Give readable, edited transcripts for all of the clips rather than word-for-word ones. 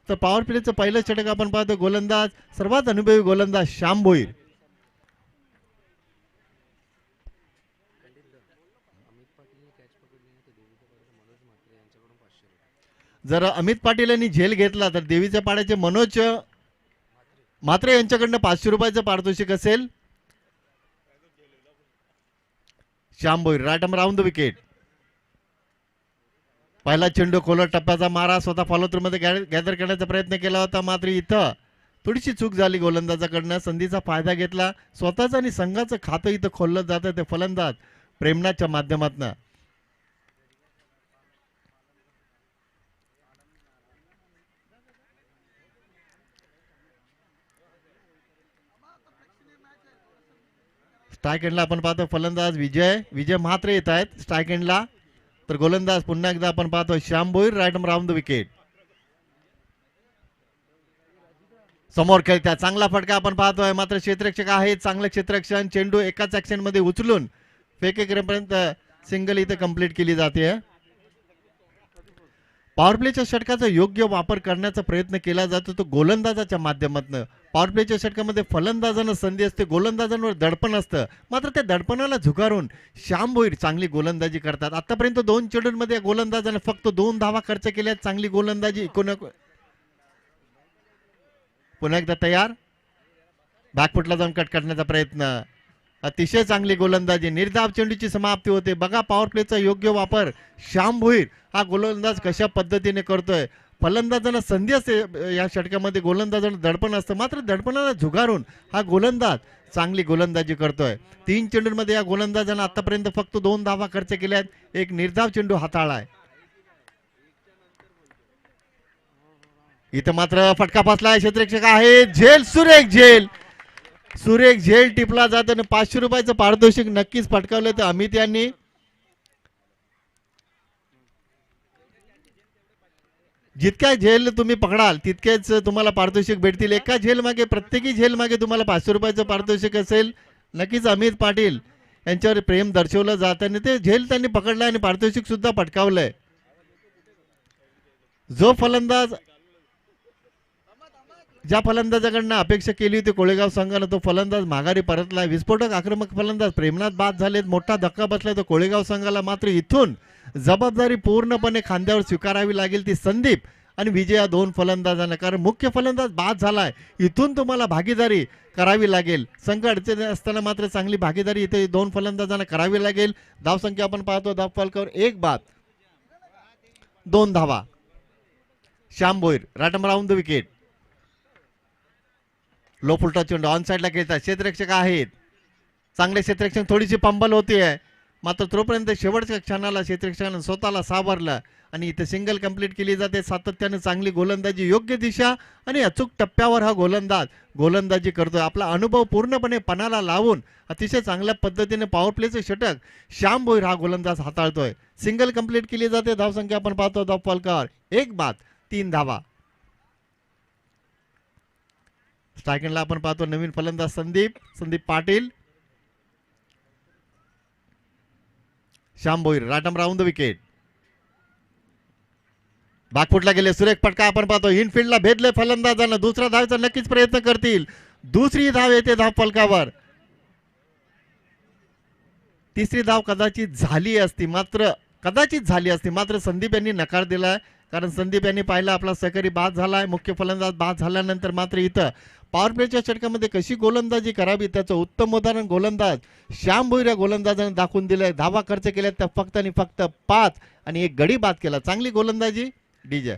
तर पॉवर प्लेचं पहिलं षटक आपण पाहतो गोलंदाज सर्वात अनुभवी गोलंदाज श्याम भोईर. जर अमित पाटील यांनी झेल घेतला तर देवीच्या पाड्याचे मनोज म्हात्रे यांच्याकडनं 500 रुपयाचं पारितोषिक असेल. Shyam Bhoir right arm round the wicket. पहिला चेंडू खोलट टप्प्याचा मारा स्वतः फॉलो थ्रू मध्ये गॅदर करण्याचा प्रयत्न केला होता, मात्र इथं थोडीशी चूक झाली गोलंदाजाकडनं. संधीचा फायदा घेतला, स्वतःच आणि संघाचं खातं इथं खोललं जातं ते फलंदाज प्रेमनाथच्या माध्यमातून. स्ट्राईक एंडला आपण पाहतो फलंदाज विजय म्हात्रे येत आहेत स्ट्राईक एंडला. तर गोलंदाज पुन्हा एकदा आपण पाहतो Shyam Bhoir right arm round the wicket. समोर खेळत्या चांगला फटका आपण पाहतोय, मात्र क्षेत्ररक्षक आहे चांगलं क्षेत्ररक्षण. चेंडू एकाच ऍक्शन मध्ये उचलून फेकेपर्यंत सिंगल इथे कंप्लीट केली जाते. पॉवर प्लेच्या षटकाचा योग्य वापर करण्याचा प्रयत्न केला जातो तो गोलंदाजाच्या माध्यमातून. पॉवर प्लेच्या षटकामध्ये फलंदाजांना संधी असते, गोलंदाजांवर दडपण असतं, मात्र त्या दडपणाला झुगारून श्याम भोईर चांगली गोलंदाजी करतात. आतापर्यंत 2 चेंडूंमध्ये गोलंदाजाने फक्त 2 धावा खर्च केल्या. चांगली गोलंदाजी. पुन्हा एकदा तयार, बॅकफुटला जाऊन कट करण्याचा प्रयत्न. अतिशय चांगली गोलंदाजी. निर्धाव चेंडूची समाप्ती होते. बघा पॉवर प्लेचा योग्य वापर श्याम भोईर हा गोलंदाज कशा पद्धतीने करतोय. फलंदाजांना संधी असते या षटकामध्ये, गोलंदाजांना दडपण असतं, मात्र दडपणाला झुगारून हा गोलंदाज चांगली गोलंदाजी करतोय. 3 चेंडूंमध्ये या गोलंदाजानं आतापर्यंत फक्त 2 धावा खर्च केल्यात, एक निर्धाव चेंडू हाताळलाय. इथं मात्र फटका फसलाय. क्षेत्ररक्षक आहे झेल, सुरेख झेल टिपला जात आणि 500 रुपयाचं पारितोषिक नक्कीच फटकावलं तर अमित यांनी. जितक्या झेल तुम्ही पकडाल तितकेच तुम्हाला पारितोषिक भेटतील. एका झेल मागे, प्रत्येकी झेल मागे तुम्हाला 500 रुपयाचं पारितोषिक असेल. नक्कीच अमित पाटील यांच्यावर प्रेम दर्शवलं जात आणि ते झेल त्यांनी पकडलं आणि पारितोषिक सुद्धा पटकावलंय. जो फलंदाज ज्या फलंदाजाकडनं अपेक्षा केली होती कोळेगाव संघानं तो फलंदाज माघारी परतलाय. विस्फोटक आक्रमक फलंदाज प्रेमनाथ बाद झालेत. मोठा धक्का बसलाय तो कोळेगाव संघाला. मात्र इथून जबाबदारी पूर्णपणे खांद्यावर स्वीकारावी लागेल ती संदीप आणि विजय या 2 फलंदाजांना, कारण मुख्य फलंदाज बाद झालाय. इथून तुम्हाला भागीदारी करावी लागेल. संघ अडचणी असताना मात्र चांगली भागीदारी इथे 2 फलंदाजांना करावी लागेल. धावसंख्या आपण पाहतो धावफलकावर 1 बाद 2 धावा. Shyam Bhoir right arm round the wicket. Low फुलटा चेंडू ऑन साईडला खेळतात. क्षेत्ररक्षक आहेत चांगले क्षेत्ररक्षण. थोडीशी पंबल होतीये, मात्र तोपर्यंत शेवटच्या क्षणाला क्षेत्ररक्षकानं स्वतःला सावरलं आणि इथे सिंगल कंप्लीट केली जाते. सातत्याने चांगली गोलंदाजी, योग्य दिशा आणि अचूक टप्प्यावर हा गोलंदाज गोलंदाजी करतोय. आपला अनुभव पूर्णपणे पणाला लावून अतिशय चांगल्या पद्धतीने पॉवर प्लेचे षटक श्याम भोईर हा गोलंदाज हाताळतोय. सिंगल कंप्लीट केली जाते. धावसंख्या आपण पाहतो धावफलकावर 1 बाद 3 धावा. स्ट्रायकरला आपण पाहतो नवीन फलंदाज Sandeep Patil. Shyam Bhoir right arm round the wicket. बॅकफुटला गेले, सुरेख फटका आपण पाहतो. इनफिल्डला भेदले फलंदाजांना. दुसरा धावेचा नक्कीच प्रयत्न करतील. दुसरी धाव येते धावफलकावर. तिसरी धाव कदाचित झाली असती, मात्र संदीप यांनी नकार दिलाय, कारण संदीप यांनी पाहिलं आपला सहकारी बाद झालाय. मुख्य फलंदाज बाद झाल्यानंतर मात्र इथं पॉवर प्लेच्या षटकामध्ये कशी गोलंदाजी करावी त्याचं उत्तम उदाहरण गोलंदाज श्याम भोईर या गोलंदाजाने दाखवून दिलंय. धावा खर्च केल्या त्या फक्त आणि फक्त 5 आणि 1 गडी बाद केला. चांगली गोलंदाजी डीजे.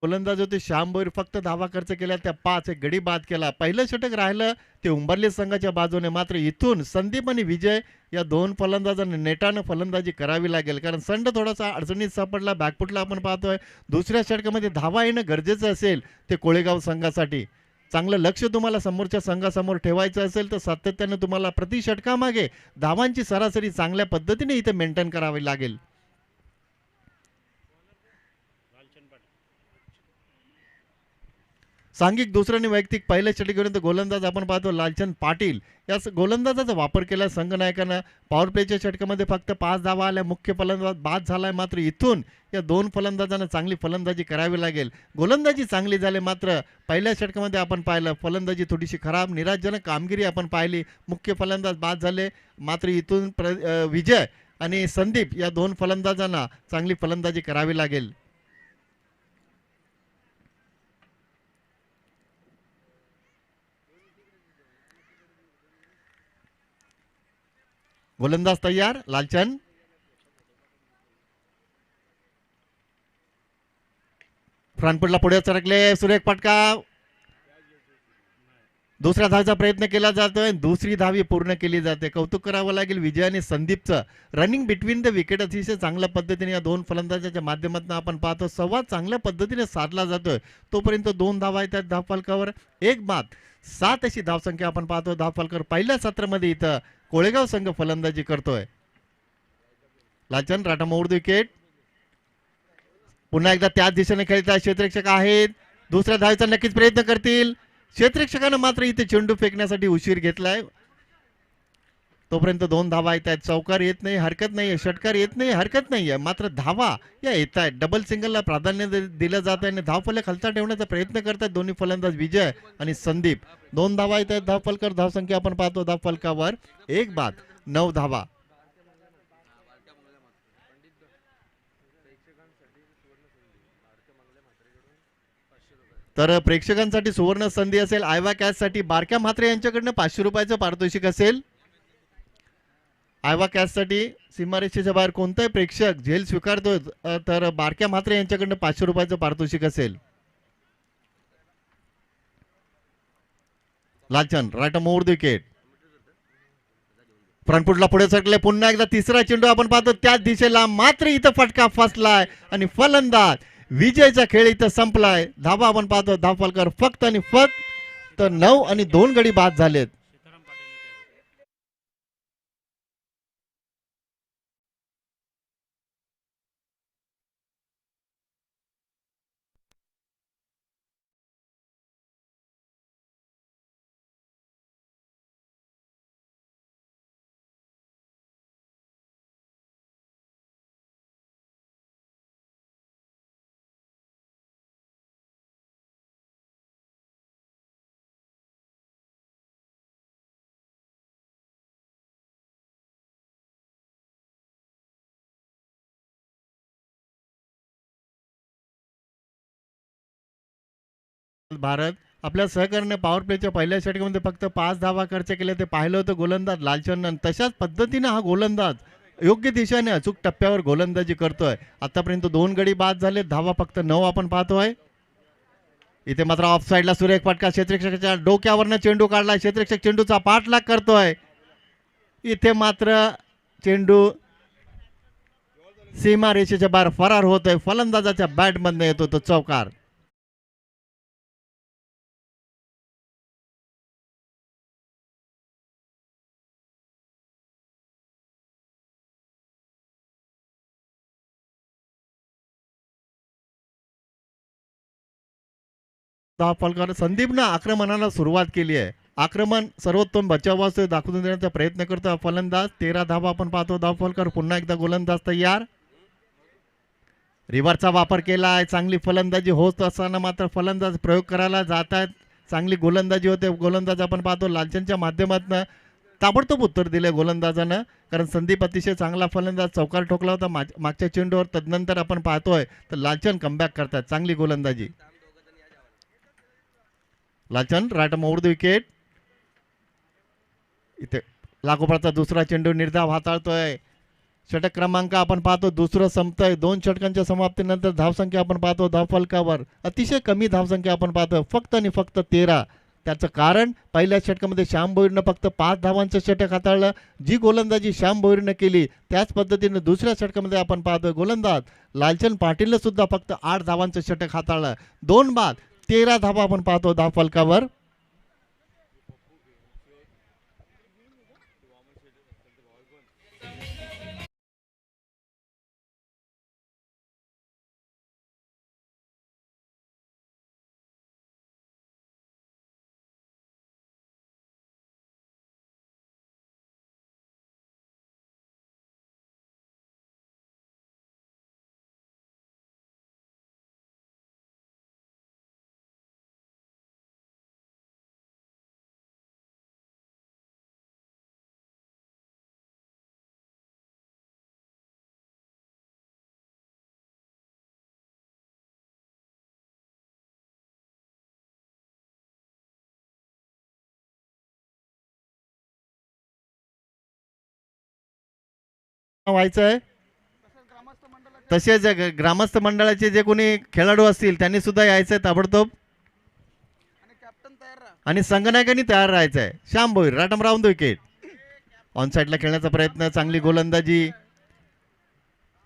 गोलंदाज होते श्याम भोईर, फक्त धावा खर्च केल्या त्या 5, एक गडी बाद केला. पहिलं षटक राहिलं ते उंबरली संघाच्या बाजूने. मात्र इथून संदीप आणि विजय या दोन फलंदाजांना नेटानं फलंदाजी करावी लागेल, कारण संड थोडासा अडचणीत सापडला. बॅकफुटला आपण पाहतोय. दुसऱ्या षटकामध्ये धावा येणं गरजेचं असेल ते कोळेगाव संघासाठी. चांगलं लक्ष तुम्हाला समोरच्या संघासमोर ठेवायचं असेल तर सातत्यानं तुम्हाला प्रति षटकामागे धावांची सरासरी चांगल्या पद्धतीने इथे मेंटेन करावी लागेल. सांघिक दुसरं आणि वैयक्तिक पहिल्या षटकापर्यंत गोलंदाज आपण पाहतो लालचंद पाटील या गोलंदाजाचा वापर केला संघनायकानं. पॉवर प्लेच्या षटकामध्ये फक्त 5 धावा आल्या. मुख्य फलंदाज बाद झालाय. मात्र इथून या दोन फलंदाजांना चांगली फलंदाजी करावी लागेल. गोलंदाजी चांगली झाली, मात्र पहिल्या षटकामध्ये आपण पाहिलं फलंदाजी थोडीशी खराब निराशजनक कामगिरी आपण पाहिली. मुख्य फलंदाज बाद झाले. मात्र इथून विजय आणि संदीप या दोन फलंदाजांना चांगली फलंदाजी करावी लागेल. गोलंदाज तयार. लालचंद फ्रंटफुटला पुढे सरकले. सुरेख फटका. दुसऱ्या धावेचा प्रयत्न केला जातोय. दुसरी धावी पूर्ण केली जाते. कौतुक करावं लागेल विजय आणि संदीपचं. रनिंग बिटवीन द विकेट अतिशय चांगल्या पद्धतीने या दोन फलंदाजाच्या माध्यमातून आपण पाहतो. संवाद चांगल्या पद्धतीने साधला जातोय. तोपर्यंत 2 धावा येतात धावफलकावर. एक बाद 7 अशी धावसंख्या आपण पाहतो धावफलकावर. पहिल्या सत्रामध्ये इथं कोळेगाव संघ फलंदाजी करतोय. लाचन राटा मोड विकेट. पुन्हा एकदा त्याच दिशेने खेळतात. क्षेत्ररक्षक आहेत. दुसऱ्या धावेचा नक्कीच प्रयत्न करतील. क्षेत्ररक्षकानं मात्र इथे चेंडू फेकण्यासाठी उशीर घेतलाय. तोपर्यंत 2 धावा येत आहेत. चौकार येत नाही हरकत नाही. षटकार येत नाही हरकत नाहीये. मात्र धावा या येत आहेत. डबल सिंगलला प्राधान्य दिलं जात आहे आणि धावफलक खालचा ठेवण्याचा प्रयत्न करतात दोन्ही फलंदाज विजय आणि संदीप. 2 धावा येत आहेत धावफलकावर. धावसंख्या आपण पाहतो धावफलकावर. एक बाद 9 धावा. तर प्रेक्षकांसाठी सुवर्ण संधी असेल. आयवा कॅच साठी बारक्या म्हात्रे यांच्याकडनं 500 रुपयाचं पारितोषिक असेल. आयवा कॅच साठी सीमारेषेच्या बाहेर कोणताही प्रेक्षक झेल स्वीकारतोय तर बारक्या म्हात्रे यांच्याकडनं 500 रुपयाचं पारितोषिक असेल. लालचंद राईट मोड विकेट. फ्रंटफुटला पुढे सरकले. पुन्हा एकदा तिसरा चेंडू आपण पाहतो त्याच दिशेला. मात्र इथं फटका फसलाय आणि फलंदाज विजयचा खेळ इथं संपलाय. धावा आपण पाहतो धावफलकावर फक्त आणि फक्त 9 आणि 2 गडी बाद झालेत. भारत आपल्या सहकार्याने पॉवर प्लेच्या पहिल्या षटकामध्ये फक्त 5 धावा खर्च केले ते पाहिलं होतं गोलंदाज लालचंदन. तशाच पद्धतीने हा गोलंदाज योग्य दिशेने अचूक टप्प्यावर गोलंदाजी करतोय. आतापर्यंत 2 गडी बाद झाले. धावा फक्त 9 आपण पाहतोय. इथे मात्र ऑफ साईडला सुरेख फटका. क्षेत्ररक्षकाच्या डोक्यावरनं चेंडू काढलाय. क्षेत्ररक्षक चेंडूचा पाठलाग करतोय. इथे मात्र चेंडू सीमा रेषेच्या बाहेर फरार होतोय. फलंदाजाच्या बॅट मधनं येतो तो चौकार. फलकार संदीपनं आक्रमणाला सुरुवात केली आहे. आक्रमण सर्वोत्तम बचावास दाखवून देण्याचा प्रयत्न करतो फलंदाज. 13 धावा आपण पाहतो धावफलकार. पुन्हा एकदा गोलंदाज तयार. रिव्हरचा वापर केलाय. चांगली फलंदाजी होत असताना मात्र फलंदाज प्रयोग करायला जात आहेत. चांगली गोलंदाजी होते. गोलंदाज आपण पाहतो लालचंदच्या माध्यमातून ताबडतोब उत्तर दिले गोलंदाजानं, कारण संदीप अतिशय चांगला फलंदाज चौकार ठोकला होता मागच्या चेंडूवर. तदनंतर आपण पाहतोय तर लालचंद कमबॅक करतात. चांगली गोलंदाजी. लालचंद राईट मोड विकेट. इथे लागोपाठचा दुसरा चेंडू निर्धाव हाताळतोय. षटक क्रमांक आपण पाहतो दुसरं संपतंय. 2 षटकांच्या समाप्तीनंतर धावसंख्या आपण पाहतो धावफलकावर अतिशय कमी धावसंख्या आपण पाहतो, फक्त आणि फक्त 13. त्याचं कारण पहिल्या षटकामध्ये श्याम भोईरनं फक्त 5 धावांचं षटक हाताळलं. जी गोलंदाजी श्याम भोईरनं केली त्याच पद्धतीनं दुसऱ्या षटकामध्ये आपण पाहतोय गोलंदाज लालचंद पाटीलनं सुद्धा फक्त 8 धावांचं षटक हाताळलं. 2 बाद 13 धावा आपण पाहतो धावफलकावर. व्हायचं आहे तसेच ग्रामस्थ मंडळाचे जे कोणी खेळाडू असतील त्यांनी सुद्धा यायचं आहे ताबडतोब आणि संघनायकांनी तयार राहायचं आहे. Shyam Bhoir right arm round wicket. On साईडला खेळण्याचा प्रयत्न, चांगली गोलंदाजी.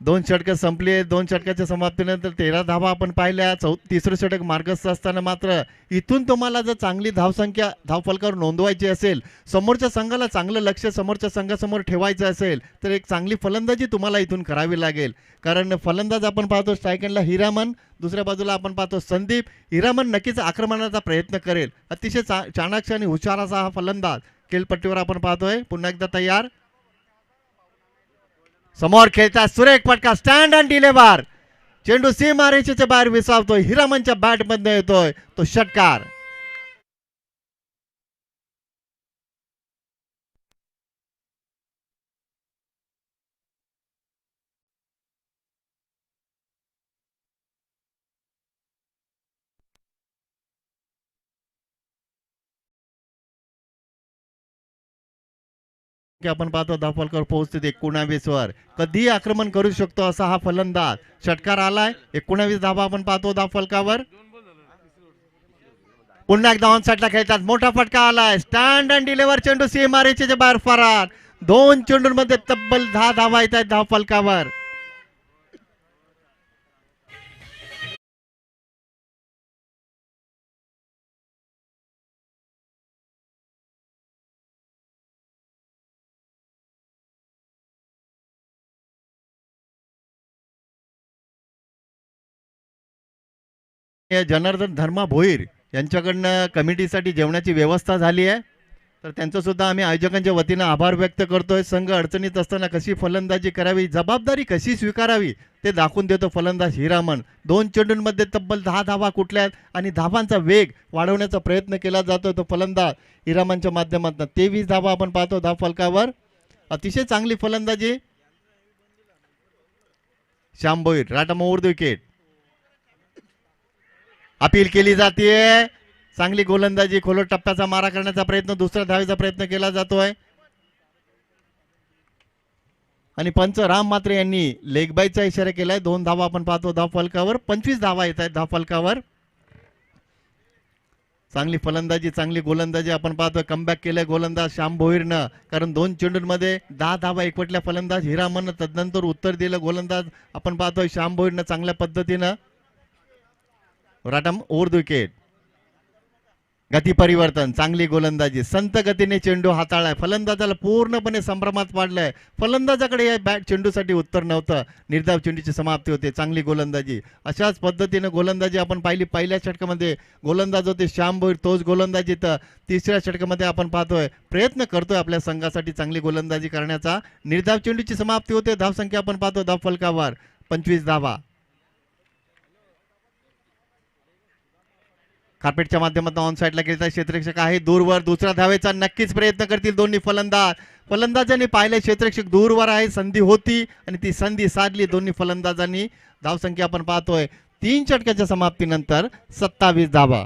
2 षटकं संपली. 2 षटकाच्या समाप्तीनंतर 13 धावा आपण पाहिल्या. तिसरं षटक मार्गस्थ असताना मात्र इथून तुम्हाला जर चांगली धावसंख्या धावफलकावर नोंदवायची असेल, समोरच्या संघाला चांगलं लक्ष समोरच्या संघासमोर ठेवायचं असेल तर एक चांगली फलंदाजी तुम्हाला इथून करावी लागेल. कारण फलंदाज आपण पाहतो स्ट्राईक एंडला हिरामन, दुसऱ्या बाजूला आपण पाहतो संदीप. हिरामन नक्कीच आक्रमणाचा प्रयत्न करेल. अतिशय चाणाक्ष आणि हुशार असा हा फलंदाज खेळपट्टीवर आपण पाहतोय. पुन्हा एकदा तयार. समोर खेळता सुरेख फटका, स्टँड अँड डिलेव्हर. चेंडू सीमारेषेच्या बाहेर विसावतोय. हिरामनच्या बॅट मध्ये येतोय तो षटकार. आपण पाहतो धावफलकावर पोहोचते 19 वर. कधीही आक्रमण करू शकतो असा हा फलंदाज. षटकार आलाय. 19 धावा आपण पाहतो धावफलकावर. पुन्हा एकदा ऑन साईडला खेळतात. मोठा फटका आलाय. Stand and deliver. चेंडू सीमारेषेच्या बाहेर फरार. 2 चेंडूंमध्ये तब्बल 10 धावा येत आहेत धावफलकावर. जनार्दन धर्मा भोईर यांच्याकडनं कमिटीसाठी जेवणाची व्यवस्था झाली आहे, तर त्यांचं सुद्धा आम्ही आयोजकांच्या वतीनं आभार व्यक्त करतोय. संघ अडचणीत असताना कशी फलंदाजी करावी, जबाबदारी कशी स्वीकारावी ते दाखवून देतो फलंदाज हिरामन. 2 चेंडूंमध्ये तब्बल 10 धावा कुठल्या आणि धावांचा वेग वाढवण्याचा प्रयत्न केला जातो तो फलंदाज हिरामनच्या माध्यमातून. 23 धावा आपण पाहतो धावफलकावर. अतिशय चांगली फलंदाजी Shyam Bhoir. Right arm over the wicket. Appeal केली जाते. चांगली गोलंदाजी, खोलट टप्प्याचा मारा करण्याचा प्रयत्न, दुसऱ्या धावेचा प्रयत्न केला जातोय आणि पंच राम मात्रे यांनी लेग बायचा इशारा केलाय. 2 धावा आपण पाहतो धावफलकावर. 25 धावा येत आहेत धावफलकावर. चांगली फलंदाजी, चांगली गोलंदाजी आपण पाहतोय. कमबॅक केलंय गोलंदाज श्याम भोईरनं, कारण 2 चेंडूंमध्ये 10 धावा एकवटल्या फलंदाज हिरामननं. तदनंतर उत्तर दिलं गोलंदाज आपण पाहतोय श्याम भोईरनं चांगल्या पद्धतीनं. राटम ओव्हर द विकेट. गती परिवर्तन, चांगली गोलंदाजी, संत गतीने चेंडू हाताळलाय. फलंदाजाला पूर्णपणे संभ्रमात पाडलाय. फलंदाजाकडे या बॅट चेंडूसाठी उत्तर नव्हतं. निर्धाव चेंडूची समाप्ती होते. चांगली गोलंदाजी. अशाच पद्धतीने गोलंदाजी आपण पाहिली. पहिल्या षटकामध्ये गोलंदाज होते श्याम भोईर, तोच गोलंदाजी तर तिसऱ्या षटकामध्ये आपण पाहतोय प्रयत्न करतोय आपल्या संघासाठी चांगली गोलंदाजी करण्याचा. निर्धाव चेंडूची समाप्ती होते. धावसंख्या आपण पाहतो धावफलकावर 25 धावा. कार्पेटच्या माध्यमातून ऑन साईडला खेळतात क्षेत्ररक्षक आहे दूरवर. दुसऱ्या धावेचा नक्कीच प्रयत्न करतील दोन्ही फलंदाज. फलंदाजांनी पाहिले क्षेत्ररक्षक दूरवर आहे. संधी होती आणि ती संधी साधली दोन्ही फलंदाजांनी. धावसंख्या आपण पाहतोय 3 षटकाच्या समाप्तीनंतर 27 धावा.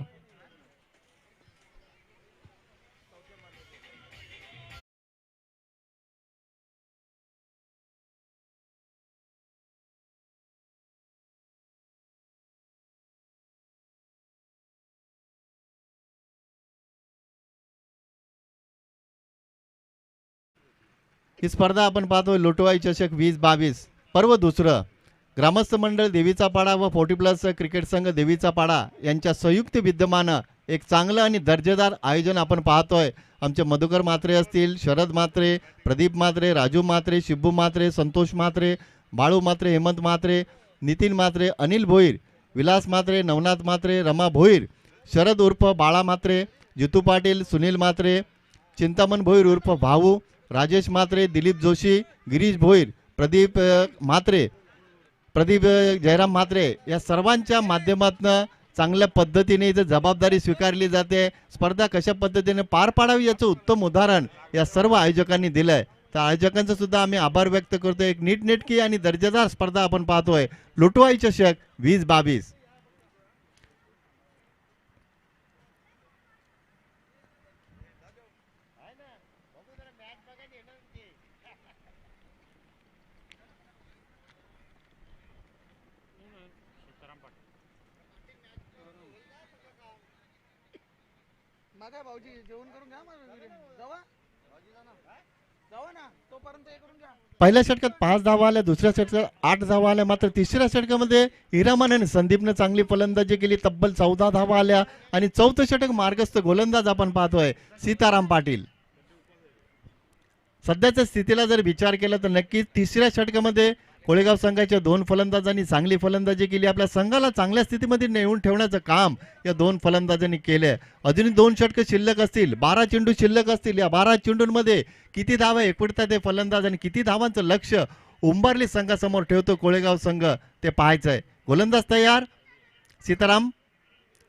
ही स्पर्धा आपण पाहतोय लोटवाई चषक 2022 पर्व दुसरं. ग्रामस्थ मंडळ देवीचा पाडा व 40+ क्रिकेट संघ देवीचा पाडा यांच्या संयुक्त विद्यमानं एक चांगलं आणि दर्जेदार आयोजन आपण पाहतोय. आमचे मधुकर म्हात्रे असतील, शरद म्हात्रे, प्रदीप म्हात्रे, राजू म्हात्रे, शिब्बू म्हात्रे, संतोष म्हात्रे, बाळू म्हात्रे, हेमंत म्हात्रे, नितीन म्हात्रे, अनिल भोईर, विलास म्हात्रे, नवनाथ म्हात्रे, रमा भोईर, शरद उर्फ बाळा म्हात्रे, जितू पाटील, सुनील म्हात्रे, चिंतामण भोईर उर्फ भाऊ, राजेश म्हात्रे, दिलीप जोशी, गिरीश भोईर, प्रदीप म्हात्रे, प्रदीप जयराम म्हात्रे या सर्वांच्या माध्यमातून चांगल्या पद्धतीने इथं जबाबदारी स्वीकारली जाते. स्पर्धा कशा पद्धतीने पार पाडावी याचं उत्तम उदाहरण या सर्व आयोजकांनी दिलंय. त्या आयोजकांचा सुद्धा आम्ही आभार व्यक्त करतो. एक नीटनेटकी आणि दर्जेदार स्पर्धा आपण पाहतोय लोटवाई चषक 2022. मग काय भाऊजी जेवण करून घ्या जावा जावा ना तोपर्यंत हे करून घ्या. पहिल्या षटकात 5 धावा आल्या, दुसऱ्या षटकात 8 धावा आल्या. मात्र तिसऱ्या षटकामध्ये हिरामन आणि संदीपने चांगली फलंदाजी केली, तब्बल 14 धावा आल्या. आणि चौथं षटक मार्गस्थ गोलंदाज आपण पाहतोय सीताराम पाटील. सध्याच्या स्थितीला जर विचार केला तर नक्कीच तिसऱ्या षटकामध्ये कोळेगाव संघाच्या 2 फलंदाजांनी चांगली फलंदाजी केली. आपल्या संघाला चांगल्या स्थितीमध्ये नेऊन ठेवण्याचं काम या 2 फलंदाजांनी केले. अजूनही 2 षटकं शिल्लक असतील, 12 चेंडू शिल्लक असतील. या 12 चेंडूंमध्ये किती धावा एकवटतात ते फलंदाज आणि किती धावांचं लक्ष उंबरली संघासमोर ठेवतो कोळेगाव संघ ते पाहायचंय. गोलंदाज तयार, सीताराम,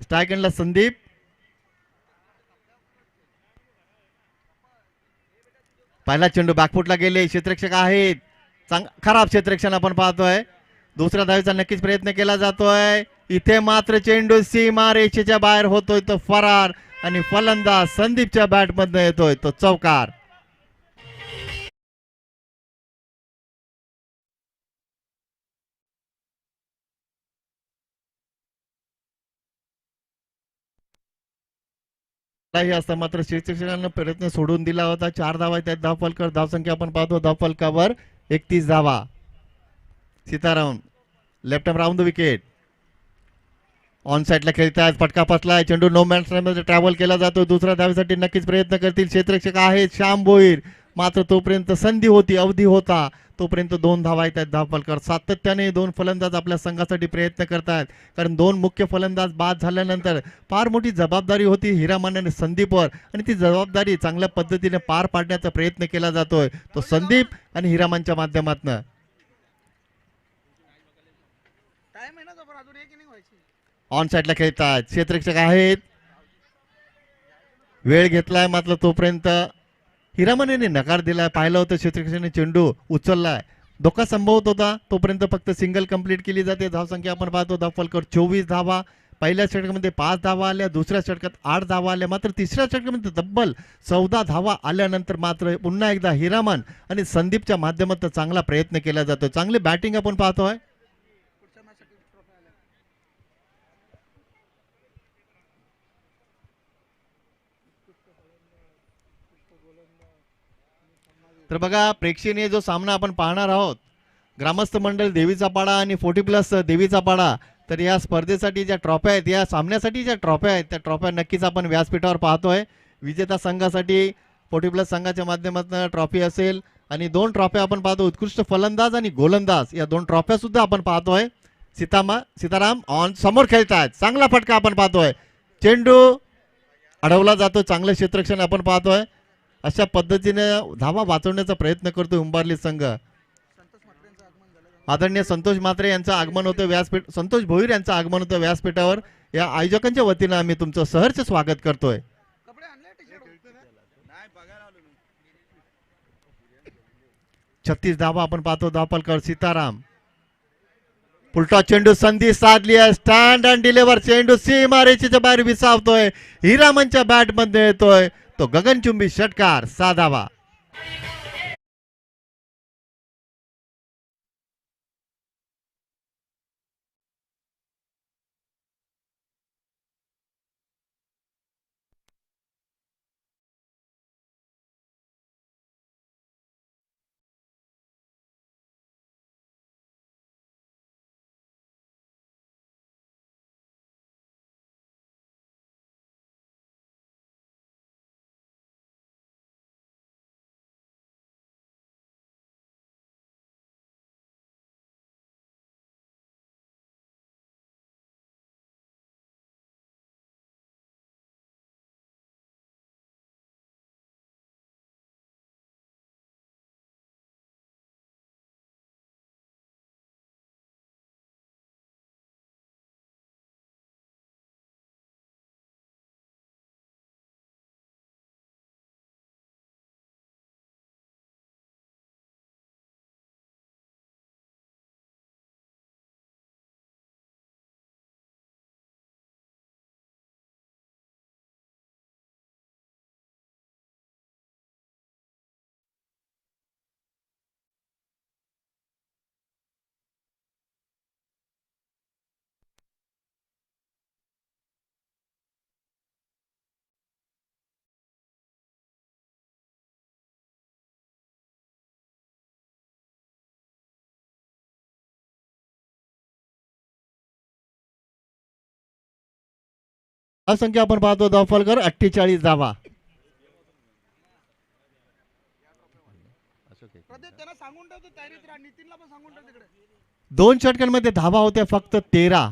स्ट्राईक एंडला संदीप, पहिला चेंडू बॅकफुटला गेले, क्षेत्ररक्षक आहेत, खराब क्षेत्ररक्षण आपण पाहतोय. दुसऱ्या धावेचा नक्कीच प्रयत्न केला जातोय. इथे मात्र चेंडू सीमा रेषेच्या बाहेर होतोय तो फरार आणि फलंदाज संदीपच्या बॅट मधनं येतोय तो चौकार. असता मात्र क्षेत्ररक्षकांना प्रयत्न सोडून दिला होता. 4 धावा त्यात धावफलकर, धावसंख्या आपण पाहतो धावफलकावर 31 धावा. Sitaram left arm round the wicket, on साइडला खेळतात, फटका फसलाय, चेंडू नो मॅन्स मध्ये ट्रॅव्हल केला जातो. दुसऱ्या धावेसाठी नक्कीच प्रयत्न करतील क्षेत्ररक्षक आहेत श्याम भोईर. मात्र तोपर्यंत संधी होती, अवधी होता, तोपर्यंत 2 धावा येतात धावफलकर. सातत्याने 2 फलंदाज आपल्या संघासाठी प्रयत्न करतात, कारण 2 मुख्य फलंदाज बाद झाल्यानंतर फार मोठी जबाबदारी होती हिरामन आणि संदीपवर आणि ती जबाबदारी चांगल्या पद्धतीने पार पाडण्याचा प्रयत्न केला जातोय तो संदीप आणि हिरामनच्या माध्यमातून. टाइम आहे ना तो पण अजून एक इनिंग व्हायची. ऑन साइडला खेळतात, क्षेत्ररक्षक आहेत, वेळ घेतलाय. मात्र तोपर्यंत हिरामनेने नकार दिलाय. पाहिलं होतं क्षेत्ररक्षकाने चेंडू उचललाय, धोका संभवत होता, तोपर्यंत फक्त सिंगल कंप्लीट केली जाते. धावसंख्या आपण पाहतो धावफलकर 24 धावा. पहिल्या षटकामध्ये 5 धावा आल्या, दुसऱ्या षटकात 8 धावा आल्या. मात्र तिसऱ्या षटकामध्ये तब्बल 14 धावा आल्यानंतर मात्र पुन्हा एकदा हिरामन आणि संदीपच्या माध्यमातून चांगला प्रयत्न केला जातो. चांगली बॅटिंग आपण पाहतोय. पुढच्या मॅच साठी ट्रॉफी आल्या. तर बघा प्रेक्षणीय जो सामना आपण पाहणार आहोत, ग्रामस्थ मंडळ देवीचा पाडा आणि 40+ देवीचा पाडा. तर या स्पर्धेसाठी ज्या ट्रॉफ्या आहेत, या सामन्यासाठी ज्या ट्रॉफ्या आहेत, त्या ट्रॉफ्या नक्कीच आपण व्यासपीठावर पाहतोय. विजेता संघासाठी 40+ संघाच्या माध्यमातून ट्रॉफी असेल आणि 2 ट्रॉफ्या आपण पाहतो, उत्कृष्ट फलंदाज आणि गोलंदाज या 2 ट्रॉफ्या सुद्धा आपण पाहतोय. सीताराम ऑन समोर खेळतात, चांगला फटका आपण पाहतोय, चेंडू अडवला जातो, चांगलं क्षेत्ररक्षण आपण पाहतोय. अशा पद्धतीने धावा वाचवण्याचा प्रयत्न करतोय उंबारली संघ. संतोष म्हात्रेंचं आगमन झालं. आदरणीय संतोष म्हात्रे यांचं आगमन होतं व्यासपीठ, संतोष भोईर यांचं आगमन होतं व्यासपीठावर. या आयोजकांच्या वतीनं आम्ही तुमचं सहर्ष स्वागत करतोय. कपडे आणले टी-शर्ट नाही बघायला आलो मी. 36 धावा आपण पाहतो धावफलकर सीताराम. पुलटा चेंडू संधी साधली आहे, स्टँड अँड डिलिव्हर चेंडू सीमा रेषेच्या बाहेर विसावतोय, हिरामनच्या बॅट मध्ये येतोय तो गगनचुंबी षटकार, 6 धावा. असंख्य आपण पाहतो धावफलकर 48 धावा. प्रदीप त्यांना सांगून ठेवतो तयारीत राहा, नितीनला पण सांगून ठेव तिकडे. 2 षटकांमध्ये धावा होत्या फक्त 13.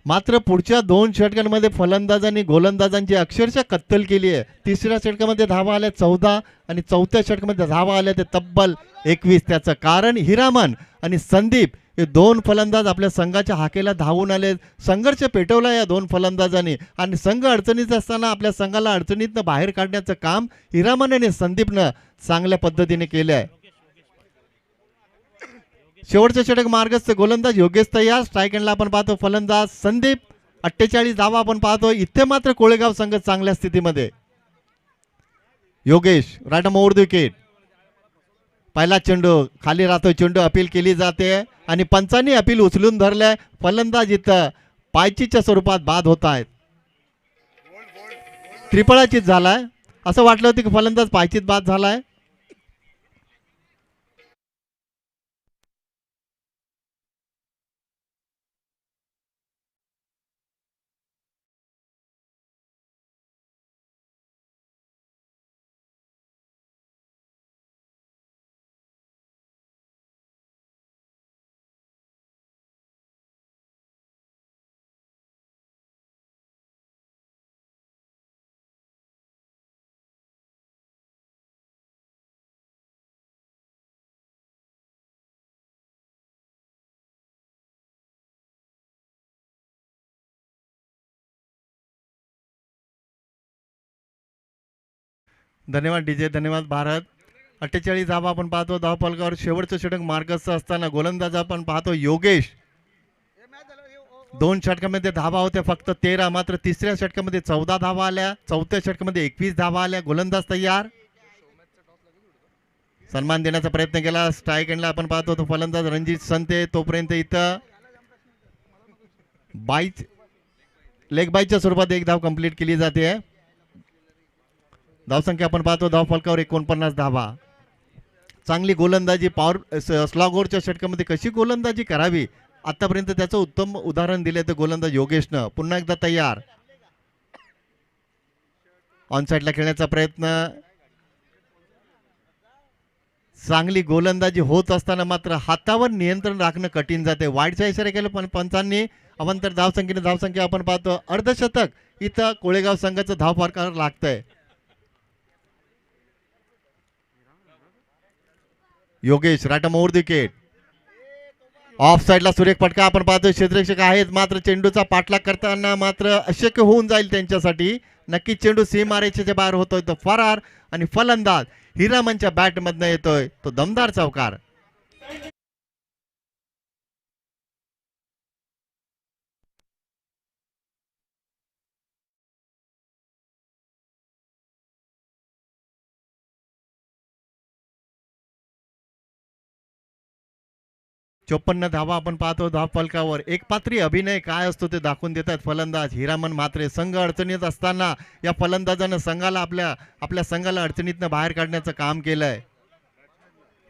मात्र पुढच्या 2 षटकांमध्ये फलंदाजांनी गोलंदाजांची अक्षरशः कत्तल केली आहे. तिसऱ्या षटकामध्ये धावा आल्या 14 आणि चौथ्या षटकामध्ये धावा आल्या ते तब्बल 21. त्याचं कारण हिरामन आणि संदीप हे 2 फलंदाज आपल्या संघाच्या हाकेला धावून आले. संघर्ष पेटवला या 2 फलंदाजांनी आणि संघ अडचणीत असताना आपल्या संघाला अडचणीतनं बाहेर काढण्याचं काम हिरामन आणि संदीपनं चांगल्या पद्धतीने केलं आहे. शेवटचे षटक मार्गस्थ गोलंदाज योगेश तयार. स्ट्राईक एंडला आपण पाहतो फलंदाज संदीप. 48 धावा आपण पाहतो. इथे मात्र कोळेगाव संघ चांगल्या स्थितीमध्ये. Yogesh right over the wicket. पहिला चेंडू खाली राहतोय. चेंडू अपील केली जाते आणि पंचांनी अपील उचलून धरलंय. फलंदाज इथं पायचीच्या स्वरूपात बाद होत आहेत. त्रिफळाचीत झालाय. असं वाटलं होतं की फलंदाज पायचीत बाद झालाय. धन्यवाद डीजे. धन्यवाद भारत. 48 धावा आपण पाहतो धावफलकावर. शेवटचं षटक मार्गस्थ असताना गोलंदाज आपण पाहतो योगेश. हे मॅच झालं हे ओ- 2 षटकामध्ये धावा होत्या फक्त 13. मात्र तिसऱ्या षटकामध्ये 14 धावा आल्या. चौथ्या षटकामध्ये 21 धावा आल्या. गोलंदाज तयार. सन्मान देण्याचा प्रयत्न केला. स्ट्राईक एंडला आपण पाहतो तो फलंदाज रणजित संते. तोपर्यंत इथं बाईच लेग बाईच्या स्वरूपात एक धाव कंप्लीट केली जाते. धावसंख्या आपण पाहतो धावफलकावर 49 धावा. चांगली गोलंदाजी पॉवर स्लॉगोरच्या षटकामध्ये कशी गोलंदाजी करावी आतापर्यंत त्याचं उत्तम उदाहरण दिले तर गोलंदाज योगेशनं. पुन्हा एकदा तयार. ऑन साईडला खेळण्याचा प्रयत्न. चांगली गोलंदाजी होत असताना मात्र हातावर नियंत्रण राखणं कठीण जाते. वाईडचा इशारा केला पण पंचांनी. अवंतर धावसंख्या आपण पाहतो अर्धशतक इथं कोळेगाव संघाचं धावफलकावर लागतंय. Yogesh right arm over the wicket. Off साईडला सुरेख फटका आपण पाहतोय. क्षेत्ररक्षक आहेत मात्र चेंडूचा पाठलाग करताना मात्र अशक्य होऊन जाईल त्यांच्यासाठी. नक्की चेंडू सीमारेषेच्या बाहेर होतोय तो फरार आणि फलंदाज हिरामनच्या बॅट मधनं येतोय तो दमदार चौकार. चोपन्न धावा आपण पाहतो धावफलकावर. एक पात्री अभिनय काय असतो ते दाखवून देतात फलंदाज हिरामन म्हात्रे. संघ अडचणीत असताना या फलंदाजानं संघाला आपल्या संघाला अडचणीतनं बाहेर काढण्याचं काम केलंय.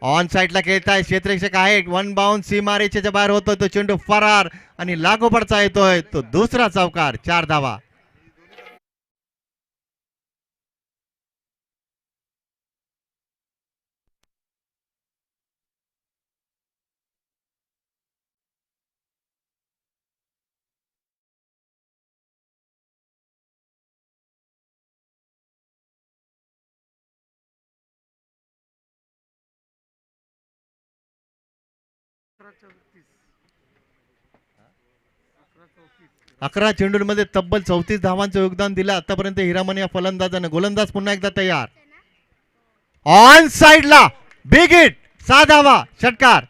ऑन साईडला खेळताय. क्षेत्ररक्षक आहे. वन बाउंड सीमारेषेच्या बाहेर होतोय तो चेंडू फरार आणि लागोपाठचा येतोय तो दुसरा चौकार. 4 धावा. अकरा चेंडूंमध्ये तब्बल 34 धावांचं योगदान दिलं आतापर्यंत हिरामन या फलंदाजानं. गोलंदाज पुन्हा एकदा तयार. ऑन साईडला बिग हिट. 6 धावा. षटकार.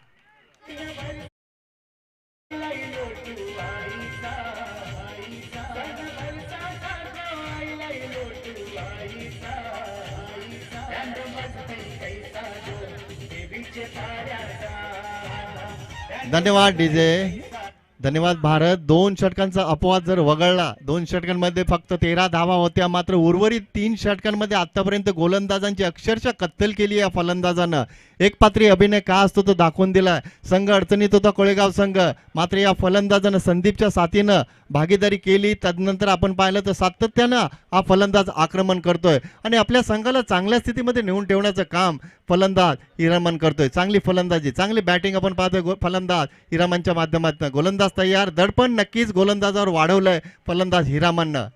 धन्यवाद डीजे. धन्यवाद भारत. 2 षटकांचा अपवाद जर वगळला, 2 षटकांमध्ये फक्त 13 धावा होत्या, मात्र उर्वरित 3 षटकांमध्ये आतापर्यंत गोलंदाजांची अक्षरशः कत्तल केली या फलंदाजानं. एक पात्री अभिनय का असतो तो दाखवून दिलाय. संघ अडचणीत होता कोळेगाव संघ, मात्र या फलंदाजानं संदीपच्या साथीनं भागीदारी केली. तदनंतर आपण पाहिलं तर सातत्यानं हा फलंदाज आक्रमण करतोय आणि आपल्या संघाला चांगल्या स्थितीमध्ये नेऊन ठेवण्याचं काम फलंदाज हिरामन करतोय. चांगली फलंदाजी, चांगली बॅटिंग आपण पाहतोय फलंदाज हिरामनच्या माध्यमातून. गोलंदाज तयार, दडपण नक्कीच गोलंदाजावर वाढवलंय फलंदाज हिरामननं.